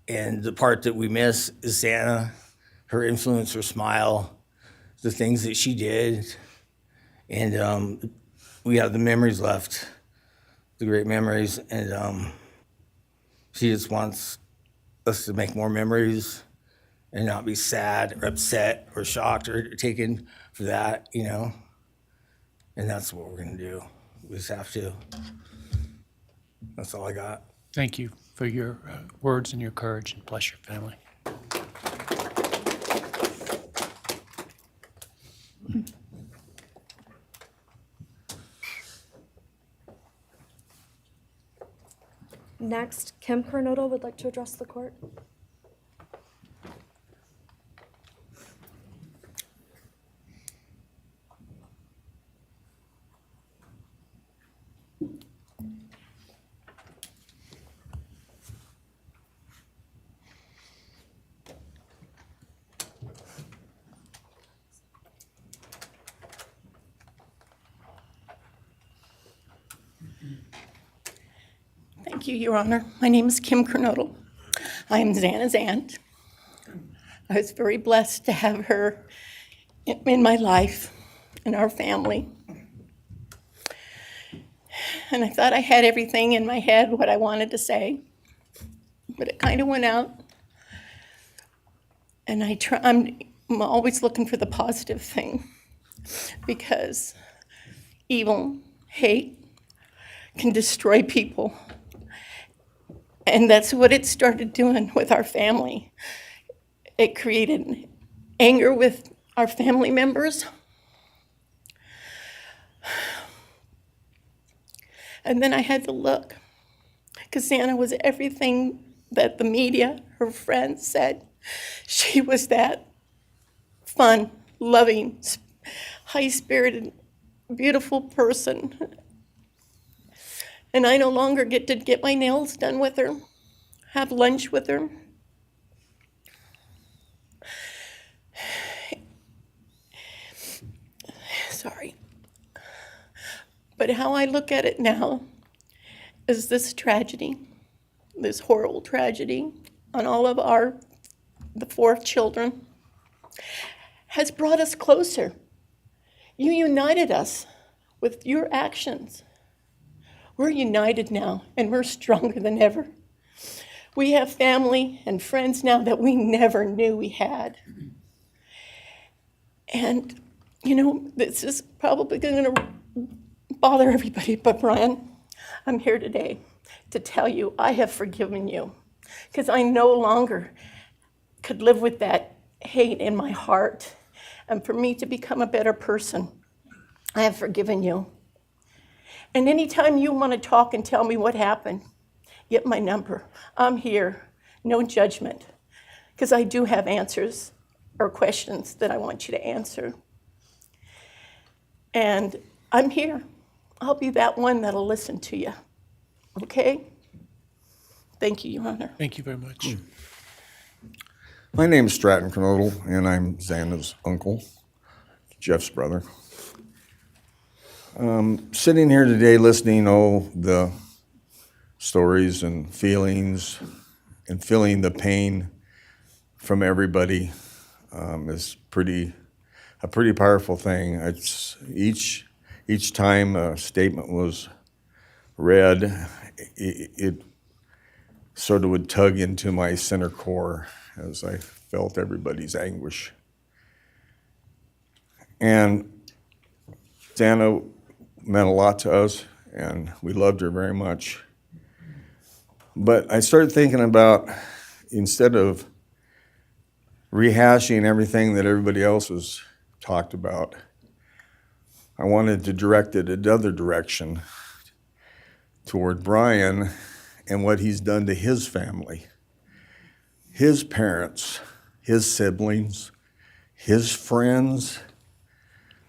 and the part that we miss is Zana, her influence, her smile, the things that she did, and we have the memories left, the great memories, and she just wants us to make more memories and not be sad or upset or shocked or taken for that, you know? And that's what we're gonna do. We just have to. That's all I got. Thank you for your words and your courage, and bless your family. Next, Kim Kernodle would like to address the court. Thank you, Your Honor. My name is Kim Kernodle. I am Zana's aunt. I was very blessed to have her in my life, in our family. And I thought I had everything in my head, what I wanted to say, but it kind of went out. And I'm always looking for the positive thing, because evil, hate can destroy people. And that's what it started doing with our family. It created anger with our family members. And then I had to look, because Zana was everything that the media, her friends said. She was that fun, loving, high-spirited, beautiful person. And I no longer get to get my nails done with her, have lunch with her. Sorry. But how I look at it now is this tragedy, this horrible tragedy on all of the 4 children, has brought us closer. You united us with your actions. We're united now, and we're stronger than ever. We have family and friends now that we never knew we had. And, you know, this is probably going to bother everybody, but Bryan, I'm here today to tell you I have forgiven you, because I no longer could live with that hate in my heart. And for me to become a better person, I have forgiven you. And anytime you want to talk and tell me what happened, get my number. I'm here, no judgment, because I do have answers or questions that I want you to answer. And I'm here. I'll be that one that'll listen to you, okay? Thank you, Your Honor. Thank you very much. My name is Stratton Kernodle, and I'm Xana's uncle, Jeff's brother. Sitting here today listening to the stories and feelings and feeling the pain from everybody is a pretty powerful thing. It's each time a statement was read, it sort of would tug into my center core as I felt everybody's anguish. And Zana meant a lot to us, and we loved her very much. But I started thinking about, instead of rehashing everything that everybody else has talked about, I wanted to direct it another direction toward Bryan and what he's done to his family, his parents, his siblings, his friends,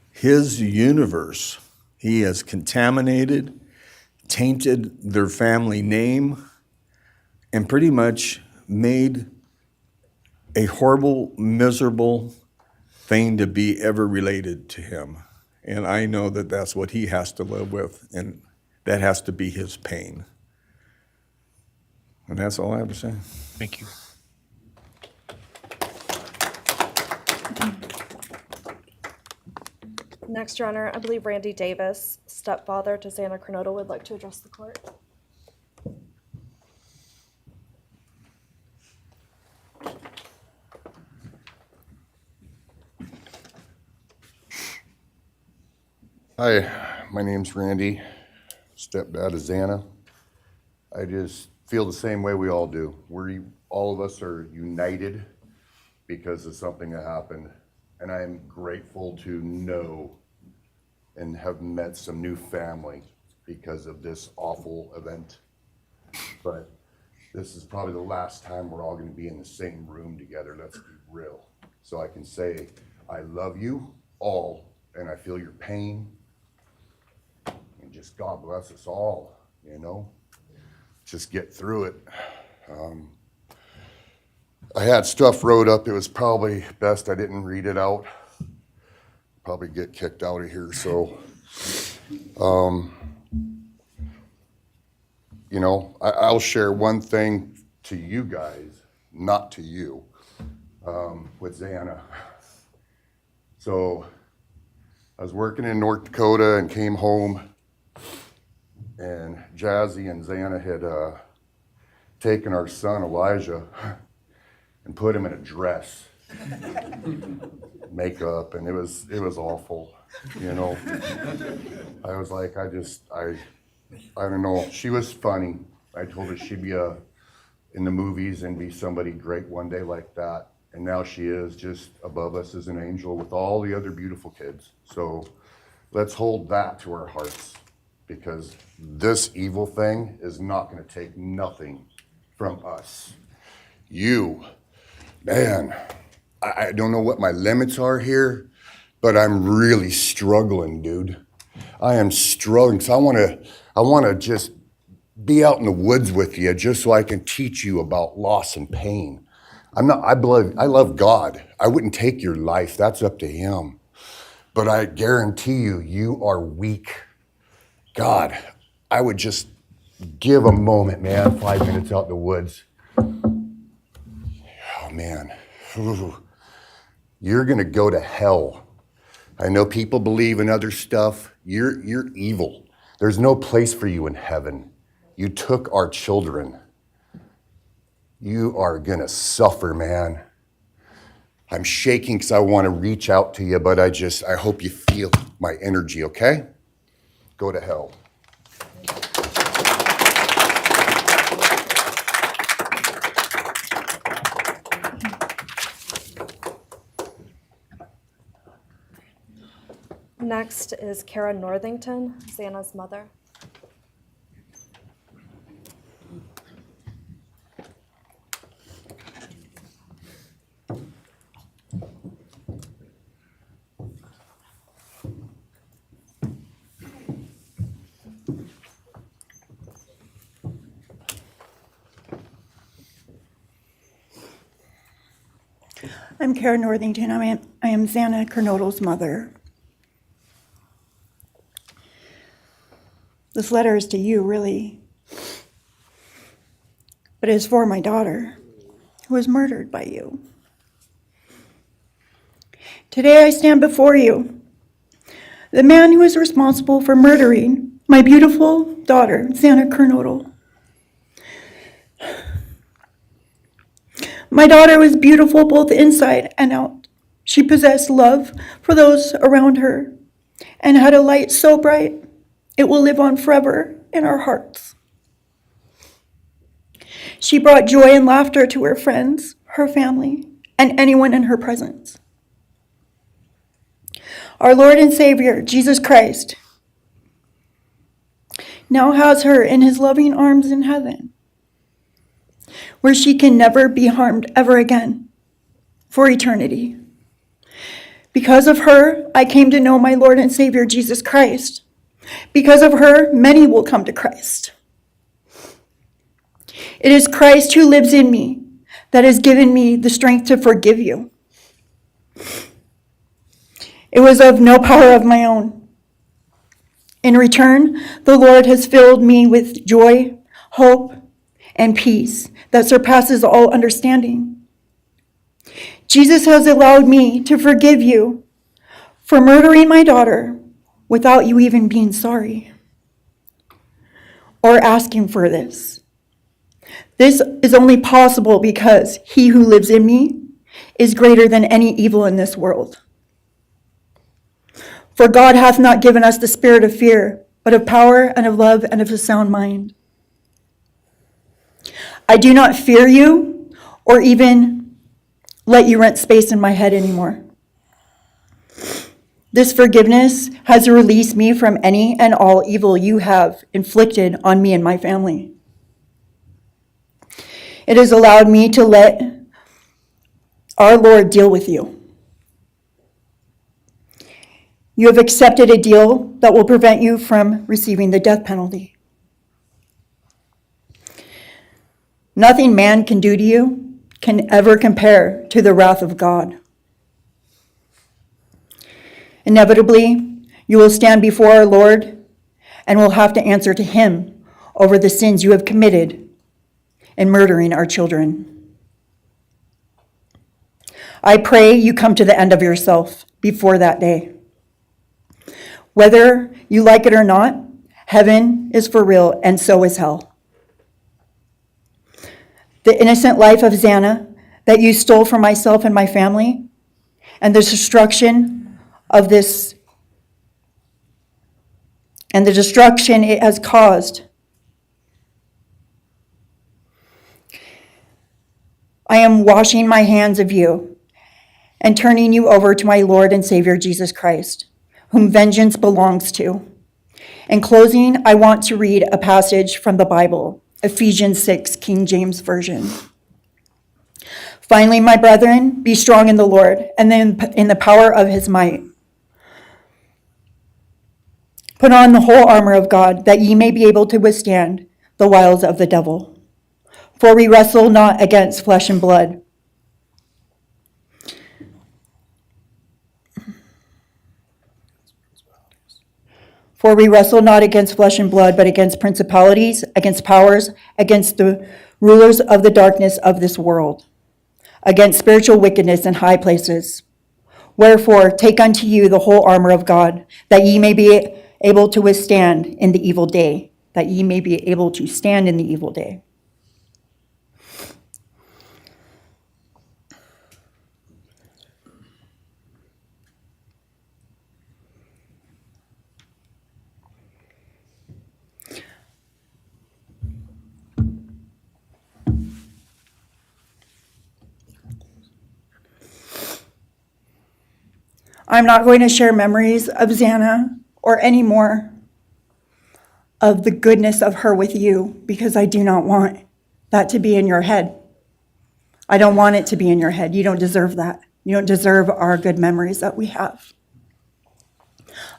his universe. He has contaminated, tainted their family name, and pretty much made a horrible, miserable thing to be ever related to him. And I know that that's what he has to live with, and that has to be his pain. And that's all I have to say. Thank you. Next, Your Honor, I believe Randy Davis, stepfather to Zana Kernodle, would like to address the court. Hi, my name's Randy, stepdad of Zana. I just feel the same way we all do. All of us are united because of something that happened, and I am grateful to know and have met some new family because of this awful event. But this is probably the last time we're all gonna be in the same room together, let's be real. So I can say, I love you all, and I feel your pain. And just God bless us all, you know? Just get through it. I had stuff wrote up. It was probably best I didn't read it out. Probably get kicked out of here, so. You know, I'll share one thing to you guys, not to you, with Zana. So I was working in North Dakota and came home, and Jazzy and Zana had taken our son Elijah and put him in a dress, makeup, and it was awful, you know. I was like, I don't know. She was funny. I told her she'd be in the movies and be somebody great one day like that. And now she is just above us as an angel with all the other beautiful kids. So let's hold that to our hearts, because this evil thing is not going to take nothing from us. You, man, I don't know what my limits are here, but I'm really struggling, dude. I am struggling, because I want to just be out in the woods with you just so I can teach you about loss and pain. I love God. I wouldn't take your life. That's up to him. But I guarantee you, you are weak. God, I would just give a moment, man, 5 minutes out in the woods. Oh, man. Ooh. You're going to go to hell. I know people believe in other stuff. You're evil. There's no place for you in heaven. You took our children. You are gonna suffer, man. I'm shaking because I want to reach out to you, but I hope you feel my energy, okay? Go to hell. Next is Kara Northington, Xana's mother. I'm Kara Northington. I am Zana Kernodle's mother. This letter is to you, really. But it is for my daughter, who was murdered by you. Today I stand before you, the man who is responsible for murdering my beautiful daughter, Zana Kernodle. My daughter was beautiful both inside and out. She possessed love for those around her and had a light so bright it will live on forever in our hearts. She brought joy and laughter to her friends, her family, and anyone in her presence. Our Lord and Savior, Jesus Christ, now has her in his loving arms in heaven, where she can never be harmed ever again for eternity. Because of her, I came to know my Lord and Savior, Jesus Christ. Because of her, many will come to Christ. It is Christ who lives in me that has given me the strength to forgive you. It was of no power of my own. In return, the Lord has filled me with joy, hope, and peace that surpasses all understanding. Jesus has allowed me to forgive you for murdering my daughter without you even being sorry or asking for this. This is only possible because he who lives in me is greater than any evil in this world. For God hath not given us the spirit of fear, but of power and of love and of a sound mind. I do not fear you or even let you rent space in my head anymore. This forgiveness has released me from any and all evil you have inflicted on me and my family. It has allowed me to let our Lord deal with you. You have accepted a deal that will prevent you from receiving the death penalty. Nothing man can do to you can ever compare to the wrath of God. Inevitably, you will stand before our Lord and will have to answer to him over the sins you have committed in murdering our children. I pray you come to the end of yourself before that day. Whether you like it or not, heaven is for real and so is hell. The innocent life of Zana that you stole from myself and my family, and the destruction it has caused. I am washing my hands of you and turning you over to my Lord and Savior Jesus Christ, whom vengeance belongs to. In closing, I want to read a passage from the Bible, Ephesians 6, King James Version. Finally, my brethren, be strong in the Lord and then in the power of his might. Put on the whole armor of God, that ye may be able to withstand the wiles of the devil. For we wrestle not against flesh and blood, but against principalities, against powers, against the rulers of the darkness of this world, against spiritual wickedness in high places. Wherefore, take unto you the whole armor of God, that ye may be able to withstand in the evil day, that ye may be able to stand in the evil day. I'm not going to share memories of Zana or any more of the goodness of her with you, because I do not want that to be in your head. I don't want it to be in your head. You don't deserve that. You don't deserve our good memories that we have.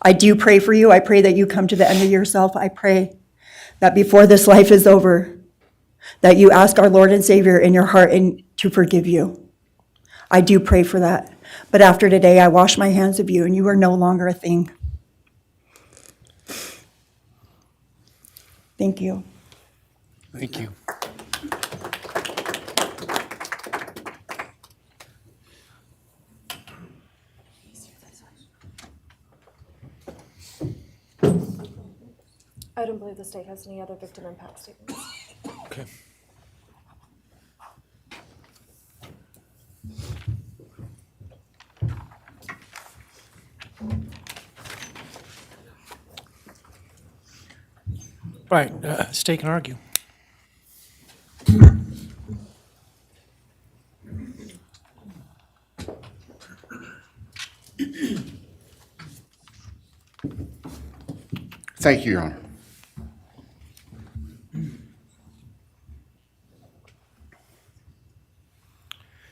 I do pray for you. I pray that you come to the end of yourself. I pray that before this life is over, that you ask our Lord and Savior in your heart and to forgive you. I do pray for that. But after today, I wash my hands of you, and you are no longer a thing. Thank you. Thank you. I don't believe the state has any other victim impact statements. Okay. Right, state can argue. Thank you, Your Honor.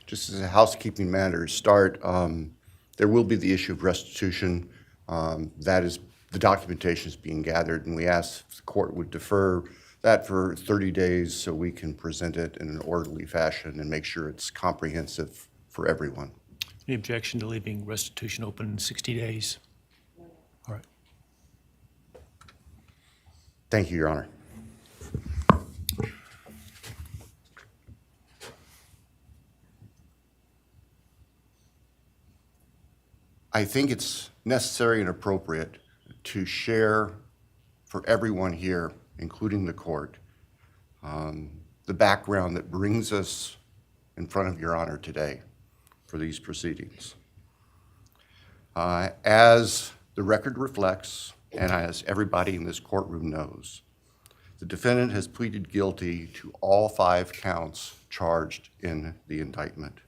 Just as a housekeeping matter to start, there will be the issue of restitution. That is, the documentation is being gathered, and we ask if the court would defer that for 30 days so we can present it in an orderly fashion and make sure it's comprehensive for everyone. Any objection to leaving restitution open in 60 days? All right. Thank you, Your Honor. I think it's necessary and appropriate to share for everyone here, including the court, the background that brings us in front of Your Honor today for these proceedings. As the record reflects, and as everybody in this courtroom knows, the defendant has pleaded guilty to all 5 counts charged in the indictment.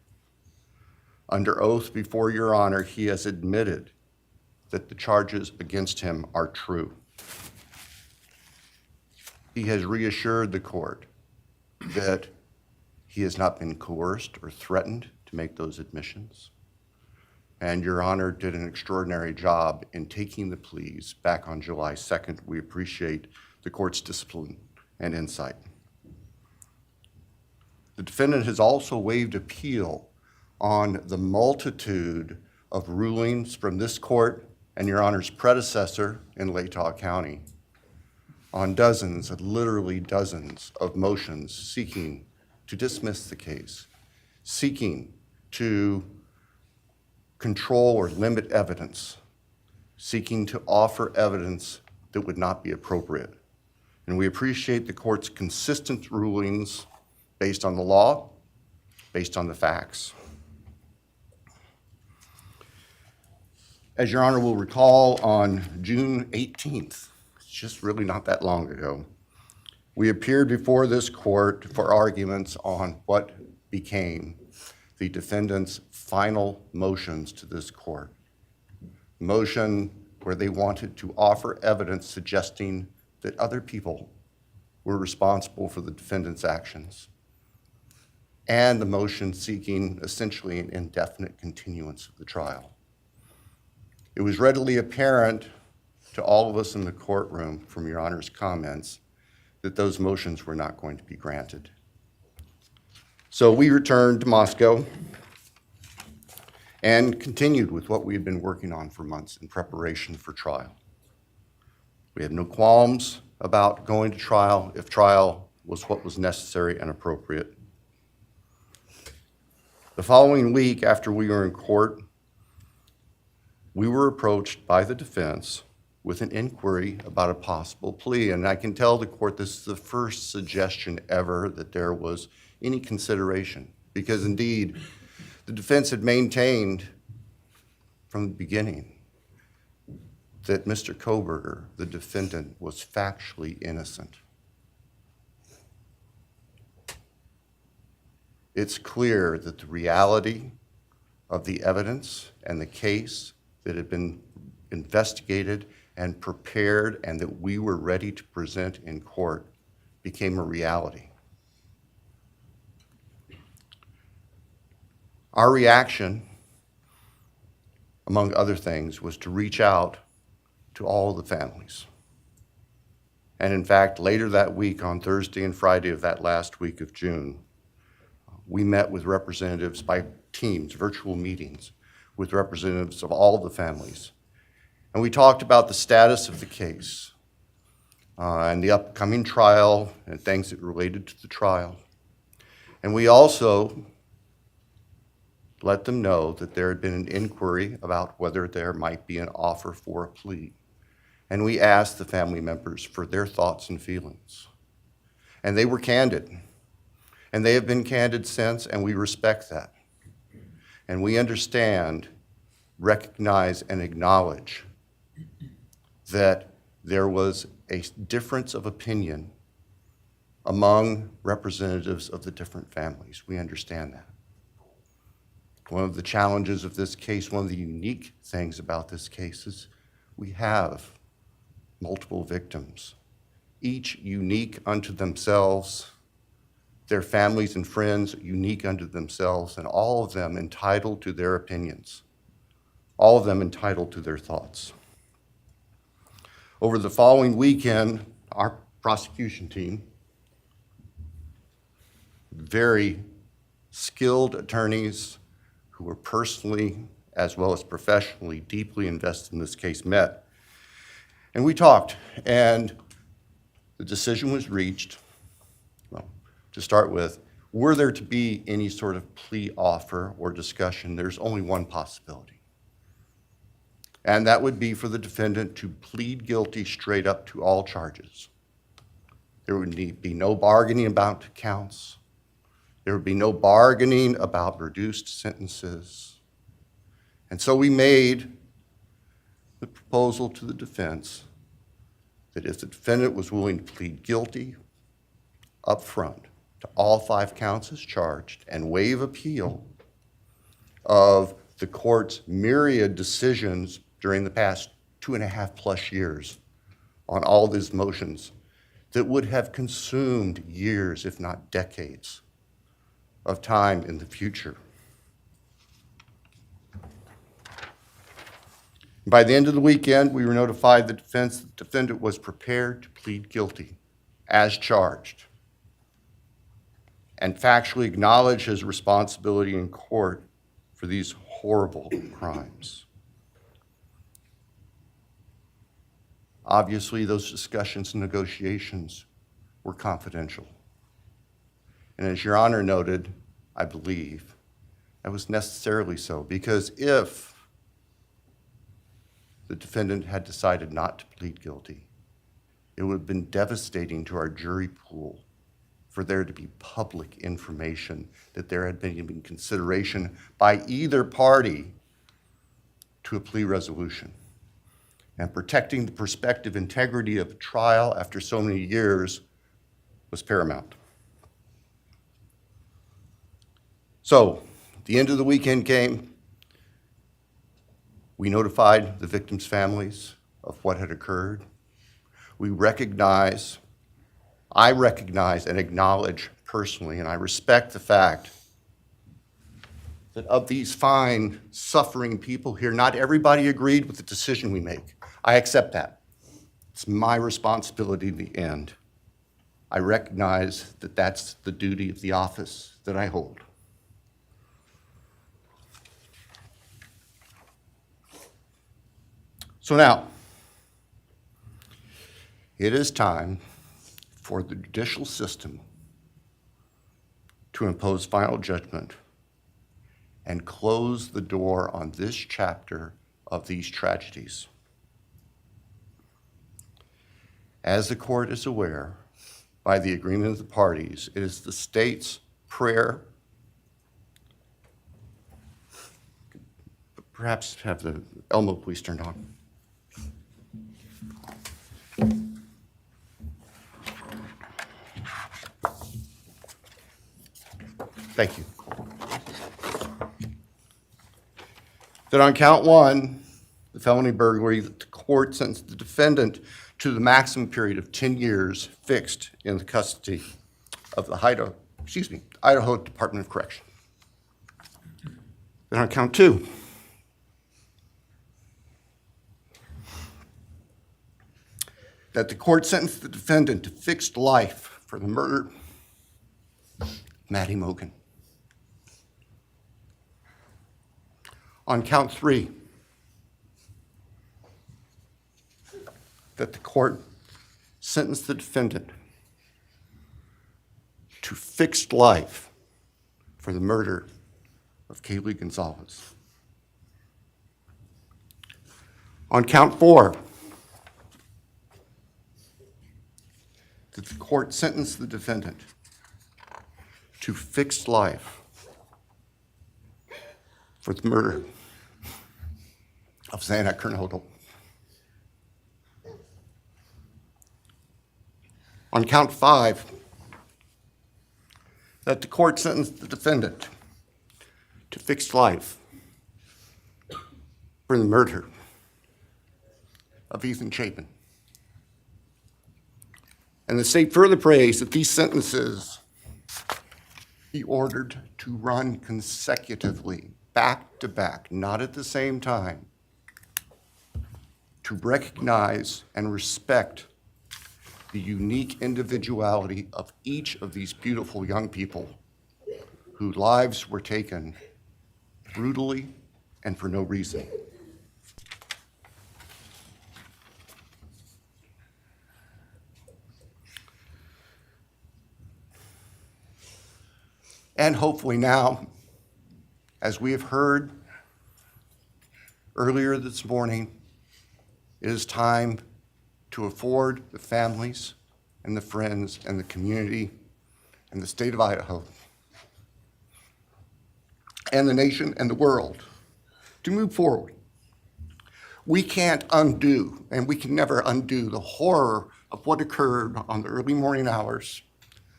Under oath before Your Honor, he has admitted that the charges against him are true. He has reassured the court that he has not been coerced or threatened to make those admissions. And Your Honor did an extraordinary job in taking the pleas back on July 2nd. We appreciate the court's discipline and insight. The defendant has also waived appeal on the multitude of rulings from this court and Your Honor's predecessor in Latah County on dozens, literally dozens of motions seeking to dismiss the case, seeking to control or limit evidence, seeking to offer evidence that would not be appropriate. And we appreciate the court's consistent rulings based on the law, based on the facts. As Your Honor will recall, on June 18th, it's just really not that long ago, we appeared before this court for arguments on what became the defendant's final motions to this court. Motion where they wanted to offer evidence suggesting that other people were responsible for the defendant's actions, and the motion seeking essentially an indefinite continuance of the trial. It was readily apparent to all of us in the courtroom from Your Honor's comments that those motions were not going to be granted. So we returned to Moscow and continued with what we had been working on for months in preparation for trial. We had no qualms about going to trial if trial was what was necessary and appropriate. The following week after we were in court, we were approached by the defense with an inquiry about a possible plea. And I can tell the court this is the first suggestion ever that there was any consideration, because indeed, the defense had maintained from the beginning that Mr. Kohberger, the defendant, was factually innocent. It's clear that the reality of the evidence and the case that had been investigated and prepared and that we were ready to present in court became a reality. Our reaction, among other things, was to reach out to all the families. And in fact, later that week, on Thursday and Friday of that last week of June, we met with representatives by teams, virtual meetings, with representatives of all the families. And we talked about the status of the case, and the upcoming trial and things that related to the trial. And we also let them know that there had been an inquiry about whether there might be an offer for a plea. And we asked the family members for their thoughts and feelings. And they were candid. And they have been candid since, and we respect that. And we understand, recognize, and acknowledge that there was a difference of opinion among representatives of the different families. We understand that. One of the challenges of this case, one of the unique things about this case is we have multiple victims, each unique unto themselves, their families and friends unique unto themselves, and all of them entitled to their opinions, all of them entitled to their thoughts. Over the following weekend, our prosecution team, very skilled attorneys who were personally as well as professionally deeply invested in this case, met. And we talked, and the decision was reached. Well, to start with, were there to be any sort of plea offer or discussion, there's only one possibility. And that would be for the defendant to plead guilty straight up to all charges. There would be no bargaining about counts. There would be no bargaining about reduced sentences. And so we made the proposal to the defense that if the defendant was willing to plead guilty up front to all 5 counts as charged and waive appeal of the court's myriad decisions during the past 2.5+ years on all these motions that would have consumed years, if not decades, of time in the future. By the end of the weekend, we were notified the defendant was prepared to plead guilty as charged and factually acknowledge his responsibility in court for these horrible crimes. Obviously, those discussions and negotiations were confidential. And as Your Honor noted, I believe, that was necessarily so, because if the defendant had decided not to plead guilty, it would have been devastating to our jury pool for there to be public information that there had been consideration by either party to a plea resolution. And protecting the prospective integrity of a trial after so many years was paramount. So, the end of the weekend came. We notified the victims' families of what had occurred. I recognize and acknowledge personally, and I respect the fact that of these fine, suffering people here, not everybody agreed with the decision we make. I accept that. It's my responsibility in the end. I recognize that that's the duty of the office that I hold. So now, it is time for the judicial system to impose final judgment and close the door on this chapter of these tragedies. As the court is aware, by the agreement of the parties, it is the state's prayer. Perhaps have the Elmo police turned on. Thank you. That on count 1, the felony burglary, that the court sentenced the defendant to the maximum period of 10 years fixed in the custody of the Idaho Department of Correction. Then on count 2, that the court sentenced the defendant to fixed life for the murder of Maddie Mogen. On count 3, that the court sentenced the defendant to fixed life for the murder of Kaylee Goncalves. On count 4, that the court sentenced the defendant to fixed life for the murder of Zana Kernodle. On count 5, that the court sentenced the defendant to fixed life for the murder of Ethan Chapin. And the state further prays that these sentences be ordered to run consecutively, back to back, not at the same time, to recognize and respect the unique individuality of each of these beautiful young people whose lives were taken brutally and for no reason. And hopefully now, as we have heard earlier this morning, it is time to afford the families and the friends and the community and the state of Idaho and the nation and the world to move forward. We can't undo, and we can never undo, the horror of what occurred on the early morning hours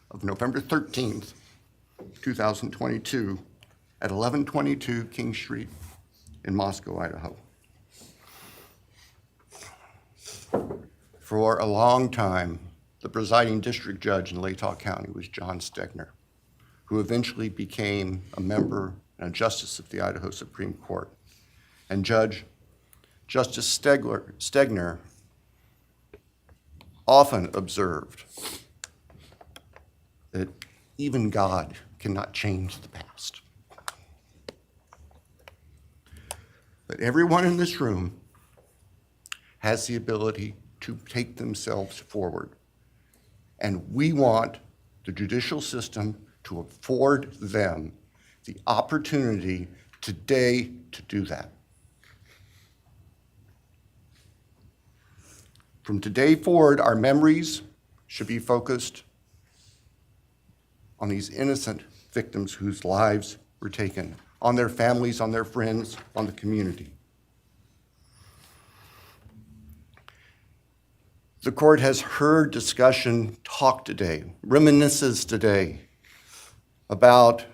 of November 13th, 2022 at 1122 King Street in Moscow, Idaho. For a long time, the presiding district judge in Latah County was John Stegner, who eventually became a member and a justice of the Idaho Supreme Court. And Justice Stegner often observed that even God cannot change the past. But everyone in this room has the ability to take themselves forward. And we want the judicial system to afford them the opportunity today to do that. From today forward, our memories should be focused on these innocent victims whose lives were taken, on their families, on their friends, on the community. The court has heard discussion, talk today, reminiscences today about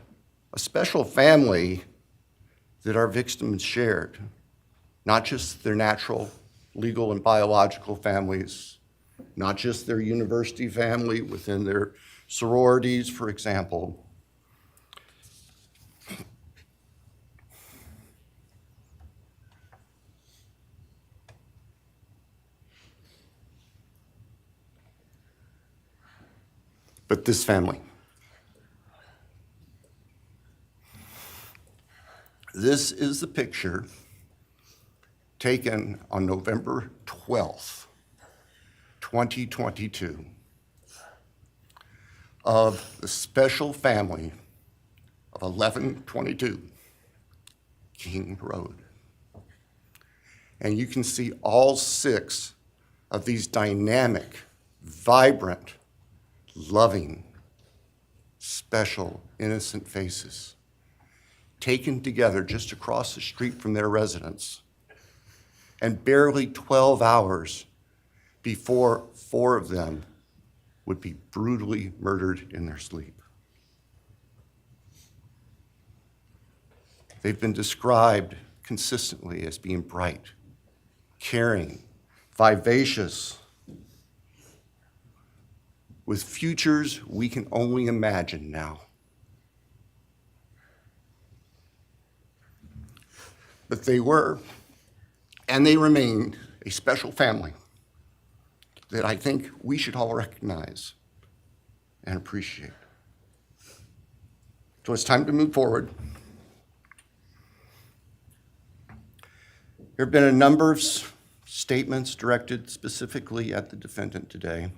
a special family that our victims shared, not just their natural, legal, and biological families, not just their university family within their sororities, for example. But this family. This is the picture taken on November 12th, 2022, of the special family of 1122 King Road. And you can see all 6 of these dynamic, vibrant, loving, special, innocent faces taken together just across the street from their residence, and barely 12 hours before 4 of them would be brutally murdered in their sleep. They've been described consistently as being bright, caring, vivacious, with futures we can only imagine now. But they were, and they remain, a special family that I think we should all recognize and appreciate. So it's time to move forward. There have been a number of statements directed specifically at the defendant today,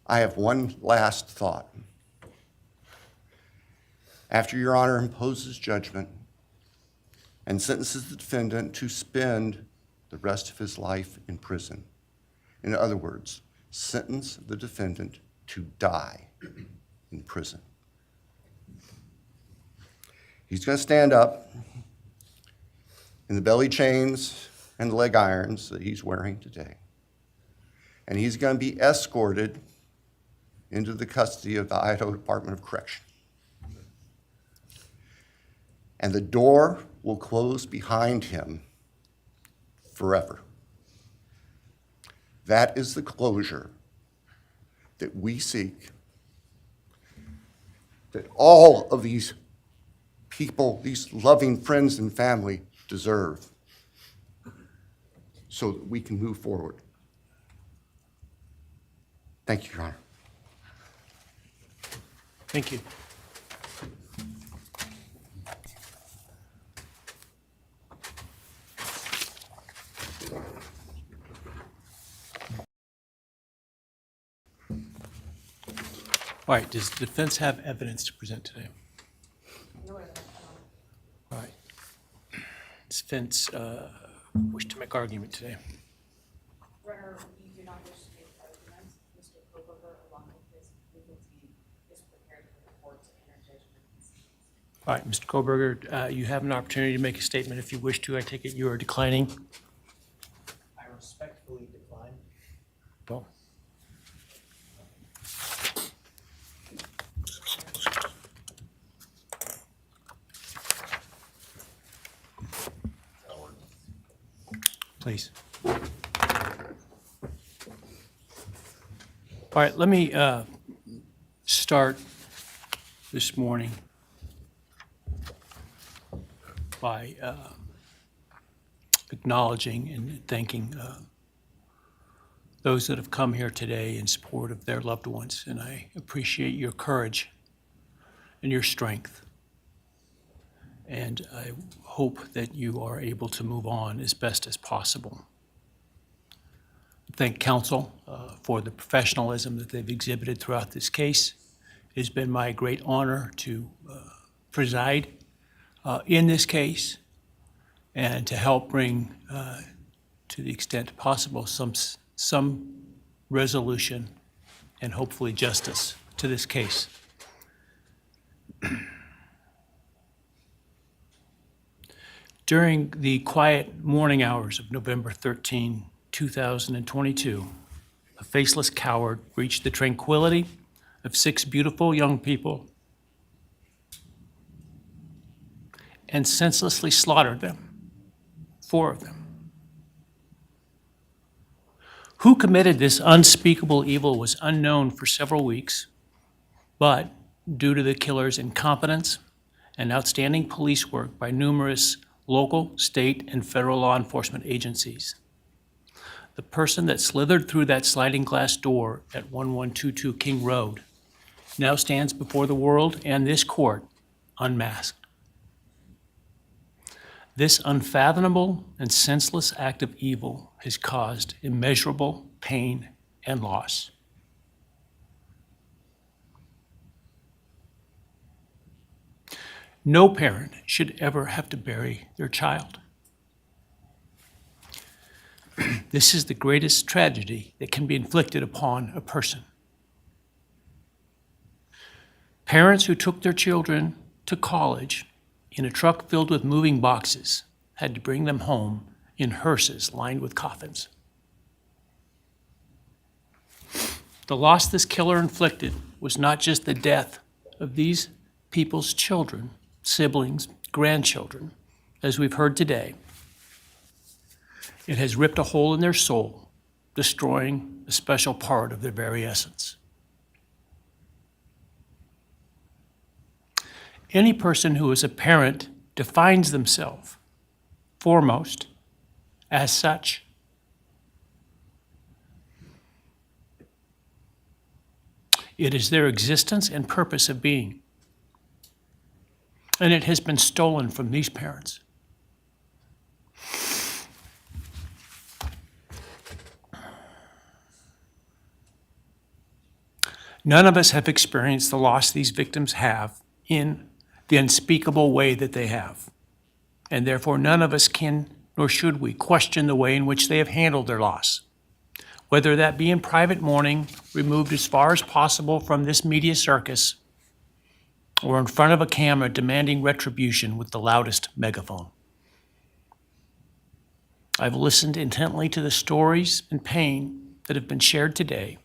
I have one last thought. After Your Honor imposes judgment and sentences the defendant to spend the rest of his life in prison, in other words, sentence the defendant to die in prison, he's going to stand up in the belly chains and leg irons that he's wearing today, and he's going to be escorted into the custody of the Idaho Department of Correction. And the door will close behind him forever. That is the closure that we seek, that all of these people, these loving friends and family deserve, so that we can move forward. Thank you, Your Honor. Thank you. All right, does the defense have evidence to present today? All right. Does defense wish to make argument today? Runner, we do not wish to make arguments. Mr. Kohberger, along with his legal team, is prepared for the court to enter judgment. All right, Mr. Kohberger, you have an opportunity to make a statement if you wish to. I take it you are declining. I respectfully decline. Well, please. All right, let me start this morning by acknowledging and thanking those that have come here today in support of their loved ones, and I appreciate your courage and your strength. And I hope that you are able to move on as best as possible. Thank counsel for the professionalism that they've exhibited throughout this case. It has been my great honor to preside in this case and to help bring, to the extent possible, some resolution and hopefully justice to this case. During the quiet morning hours of November 13, 2022, a faceless coward breached the tranquility of 6 beautiful young people and senselessly slaughtered them, 4 of them. Who committed this unspeakable evil was unknown for several weeks, but due to the killer's incompetence and outstanding police work by numerous local, state, and federal law enforcement agencies, the person that slithered through that sliding glass door at 1122 King Road now stands before the world and this court unmasked. This unfathomable and senseless act of evil has caused immeasurable pain and loss. No parent should ever have to bury their child. This is the greatest tragedy that can be inflicted upon a person. Parents who took their children to college in a truck filled with moving boxes had to bring them home in hearses lined with coffins. The loss this killer inflicted was not just the death of these people's children, siblings, grandchildren, as we've heard today. It has ripped a hole in their soul, destroying a special part of their very essence. Any person who is a parent defines themselves foremost as such. It is their existence and purpose of being. And it has been stolen from these parents. None of us have experienced the loss these victims have in the unspeakable way that they have. And therefore, none of us can, nor should we, question the way in which they have handled their loss. Whether that be in private mourning, removed as far as possible from this media circus, or in front of a camera demanding retribution with the loudest megaphone. I've listened intently to the stories and pain that have been shared today,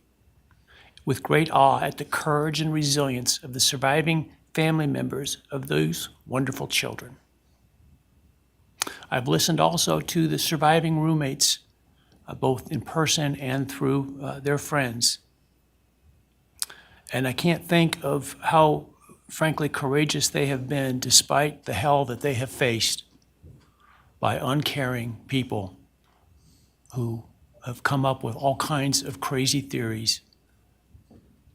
with great awe at the courage and resilience of the surviving family members of those wonderful children. I've listened also to the surviving roommates, both in person and through their friends. And I can't think of how, frankly, courageous they have been despite the hell that they have faced by uncaring people who have come up with all kinds of crazy theories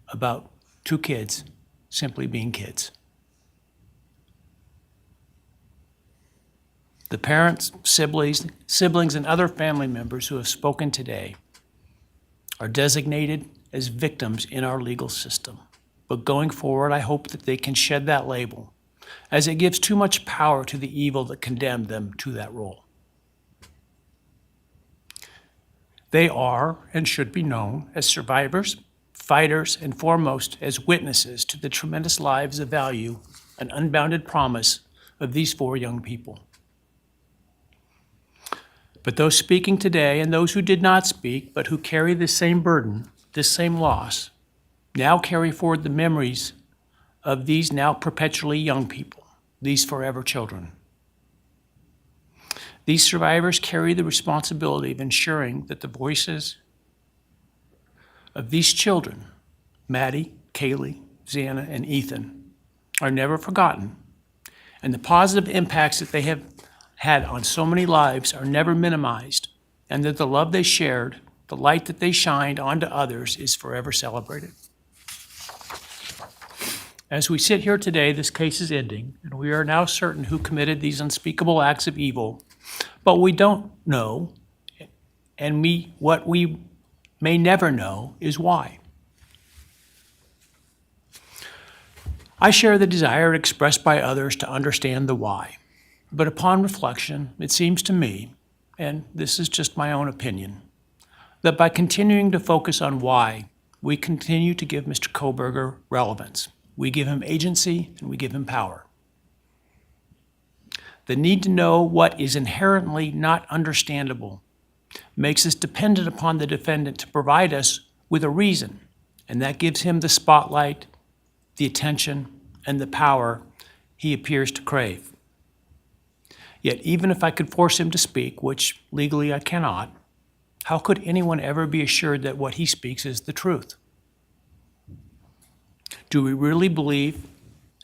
about two kids simply being kids. The parents, siblings, and other family members who have spoken today are designated as victims in our legal system. But going forward, I hope that they can shed that label, as it gives too much power to the evil that condemned them to that role. They are and should be known as survivors, fighters, and foremost as witnesses to the tremendous lives of value and unbounded promise of these four young people. But those speaking today and those who did not speak, but who carry this same burden, this same loss, now carry forward the memories of these now perpetually young people, these forever children. These survivors carry the responsibility of ensuring that the voices of these children, Maddie, Kaylee, Zana, and Ethan, are never forgotten, and the positive impacts that they have had on so many lives are never minimized, and that the love they shared, the light that they shined onto others is forever celebrated. As we sit here today, this case is ending, and we are now certain who committed these unspeakable acts of evil, but we don't know, and what we may never know is why. I share the desire expressed by others to understand the why. But upon reflection, it seems to me, and this is just my own opinion, that by continuing to focus on why, we continue to give Mr. Kohberger relevance. We give him agency and we give him power. The need to know what is inherently not understandable makes us dependent upon the defendant to provide us with a reason, and that gives him the spotlight, the attention, and the power he appears to crave. Yet even if I could force him to speak, which legally I cannot, how could anyone ever be assured that what he speaks is the truth? Do we really believe,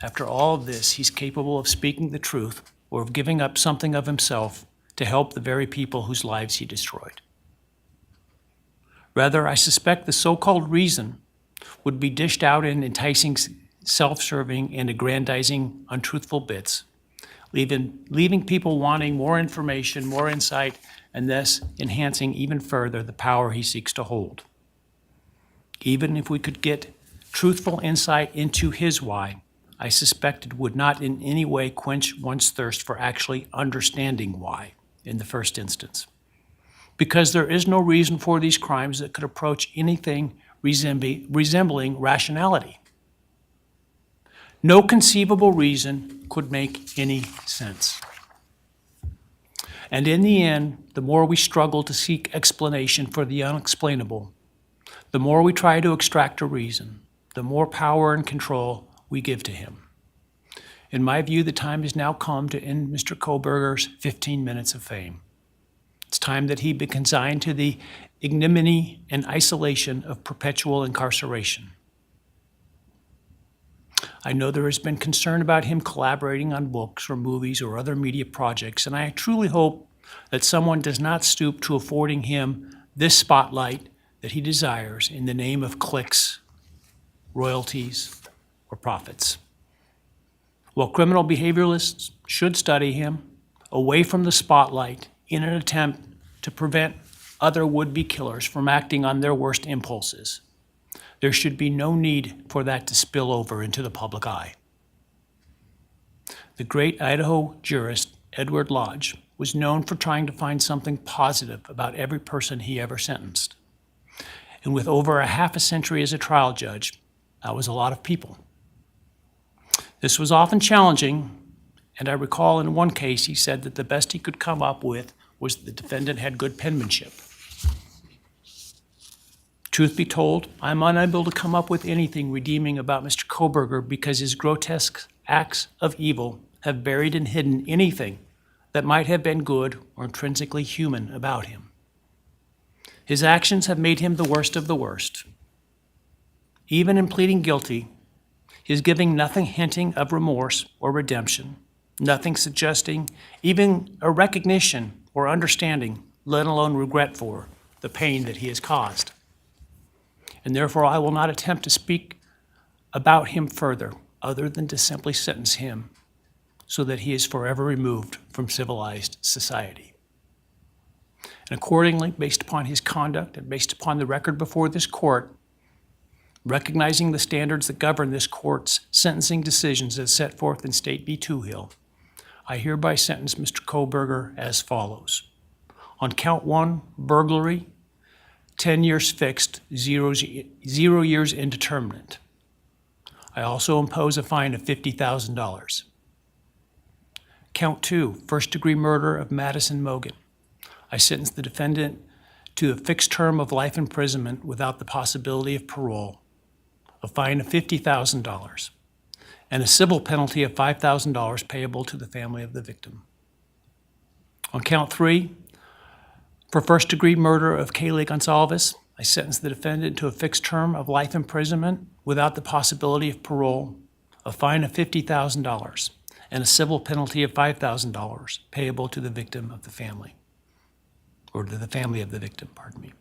after all of this, he's capable of speaking the truth or of giving up something of himself to help the very people whose lives he destroyed? Rather, I suspect the so-called reason would be dished out in enticing, self-serving, and aggrandizing untruthful bits, leaving people wanting more information, more insight, and thus enhancing even further the power he seeks to hold. Even if we could get truthful insight into his why, I suspect it would not in any way quench one's thirst for actually understanding why in the first instance. Because there is no reason for these crimes that could approach anything resembling rationality. No conceivable reason could make any sense. And in the end, the more we struggle to seek explanation for the unexplainable, the more we try to extract a reason, the more power and control we give to him. In my view, the time has now come to end Mr. Kohberger's 15 minutes of fame. It's time that he be consigned to the ignominy and isolation of perpetual incarceration. I know there has been concern about him collaborating on books or movies or other media projects, and I truly hope that someone does not stoop to affording him this spotlight that he desires in the name of clicks, royalties, or profits. While criminal behavioralists should study him away from the spotlight in an attempt to prevent other would-be killers from acting on their worst impulses, There should be no need for that to spill over into the public eye. The great Idaho jurist Edward Lodge was known for trying to find something positive about every person he ever sentenced. And with over a half a century as a trial judge, that was a lot of people. This was often challenging, and I recall in one case he said that the best he could come up with was the defendant had good penmanship. Truth be told, I'm unable to come up with anything redeeming about Mr. Kohberger because his grotesque acts of evil have buried and hidden anything that might have been good or intrinsically human about him. His actions have made him the worst of the worst. Even in pleading guilty, he is giving nothing hinting of remorse or redemption, nothing suggesting even a recognition or understanding, let alone regret for the pain that he has caused. And therefore I will not attempt to speak about him further, other than to simply sentence him so that he is forever removed from civilized society. And accordingly, based upon his conduct and based upon the record before this court, recognizing the standards that govern this court's sentencing decisions as set forth in State v. Toohill, I hereby sentence Mr. Kohberger as follows. On count 1, burglary, 10 years fixed, 0 years indeterminate. I also impose a fine of $50,000. Count 2, first-degree murder of Madison Mogen. I sentence the defendant to a fixed term of life imprisonment without the possibility of parole, a fine of $50,000, and a civil penalty of $5,000 payable to the family of the victim. On count 3, for first-degree murder of Kaylee Goncalves, I sentence the defendant to a fixed term of life imprisonment without the possibility of parole, a fine of $50,000, and a civil penalty of $5,000 payable to the victim of the family, or to the family of the victim, pardon me.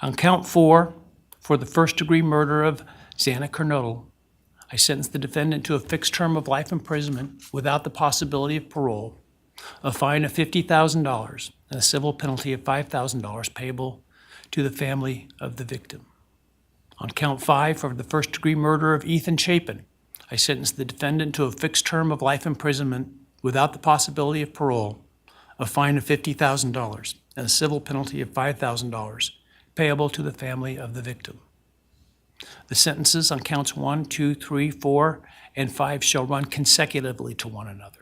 On count 4, for the first-degree murder of Zana Kernodle, I sentence the defendant to a fixed term of life imprisonment without the possibility of parole, a fine of $50,000, and a civil penalty of $5,000 payable to the family of the victim. On count 5, for the first-degree murder of Ethan Chapin, I sentence the defendant to a fixed term of life imprisonment without the possibility of parole, a fine of $50,000, and a civil penalty of $5,000 payable to the family of the victim. The sentences on counts 1, 2, 3, 4, and 5 shall run consecutively to one another.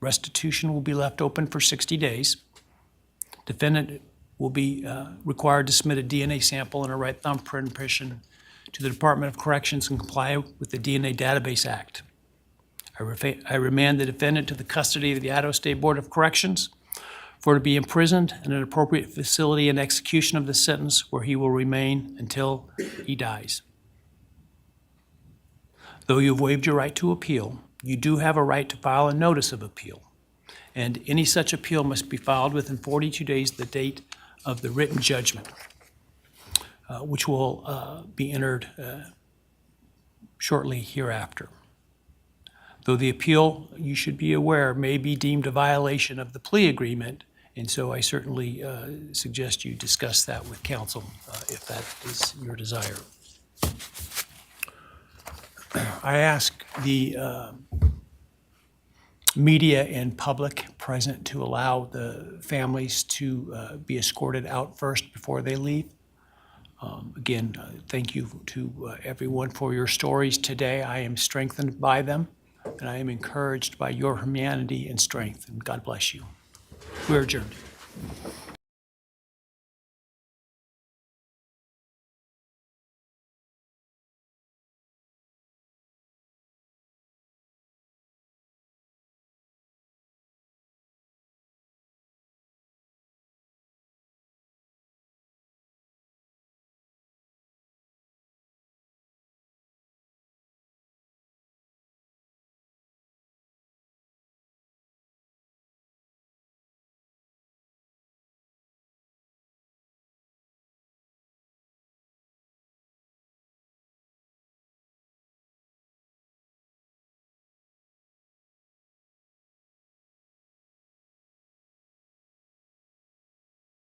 Restitution will be left open for 60 days. Defendant will be required to submit a DNA sample and a right thumbprint impression to the Department of Corrections and comply with the DNA Database Act. I remand the defendant to the custody of the Idaho State Board of Corrections for to be imprisoned in an appropriate facility in execution of the sentence where he will remain until he dies. Though you have waived your right to appeal, you do have a right to file a notice of appeal, and any such appeal must be filed within 42 days of the date of the written judgment, which will be entered shortly hereafter. Though the appeal, you should be aware, may be deemed a violation of the plea agreement, and so I certainly suggest you discuss that with counsel if that is your desire. I ask the media and public present to allow the families to be escorted out first before they leave. Again, thank you to everyone for your stories today. I am strengthened by them, and I am encouraged by your humanity and strength, and God bless you. We're adjourned.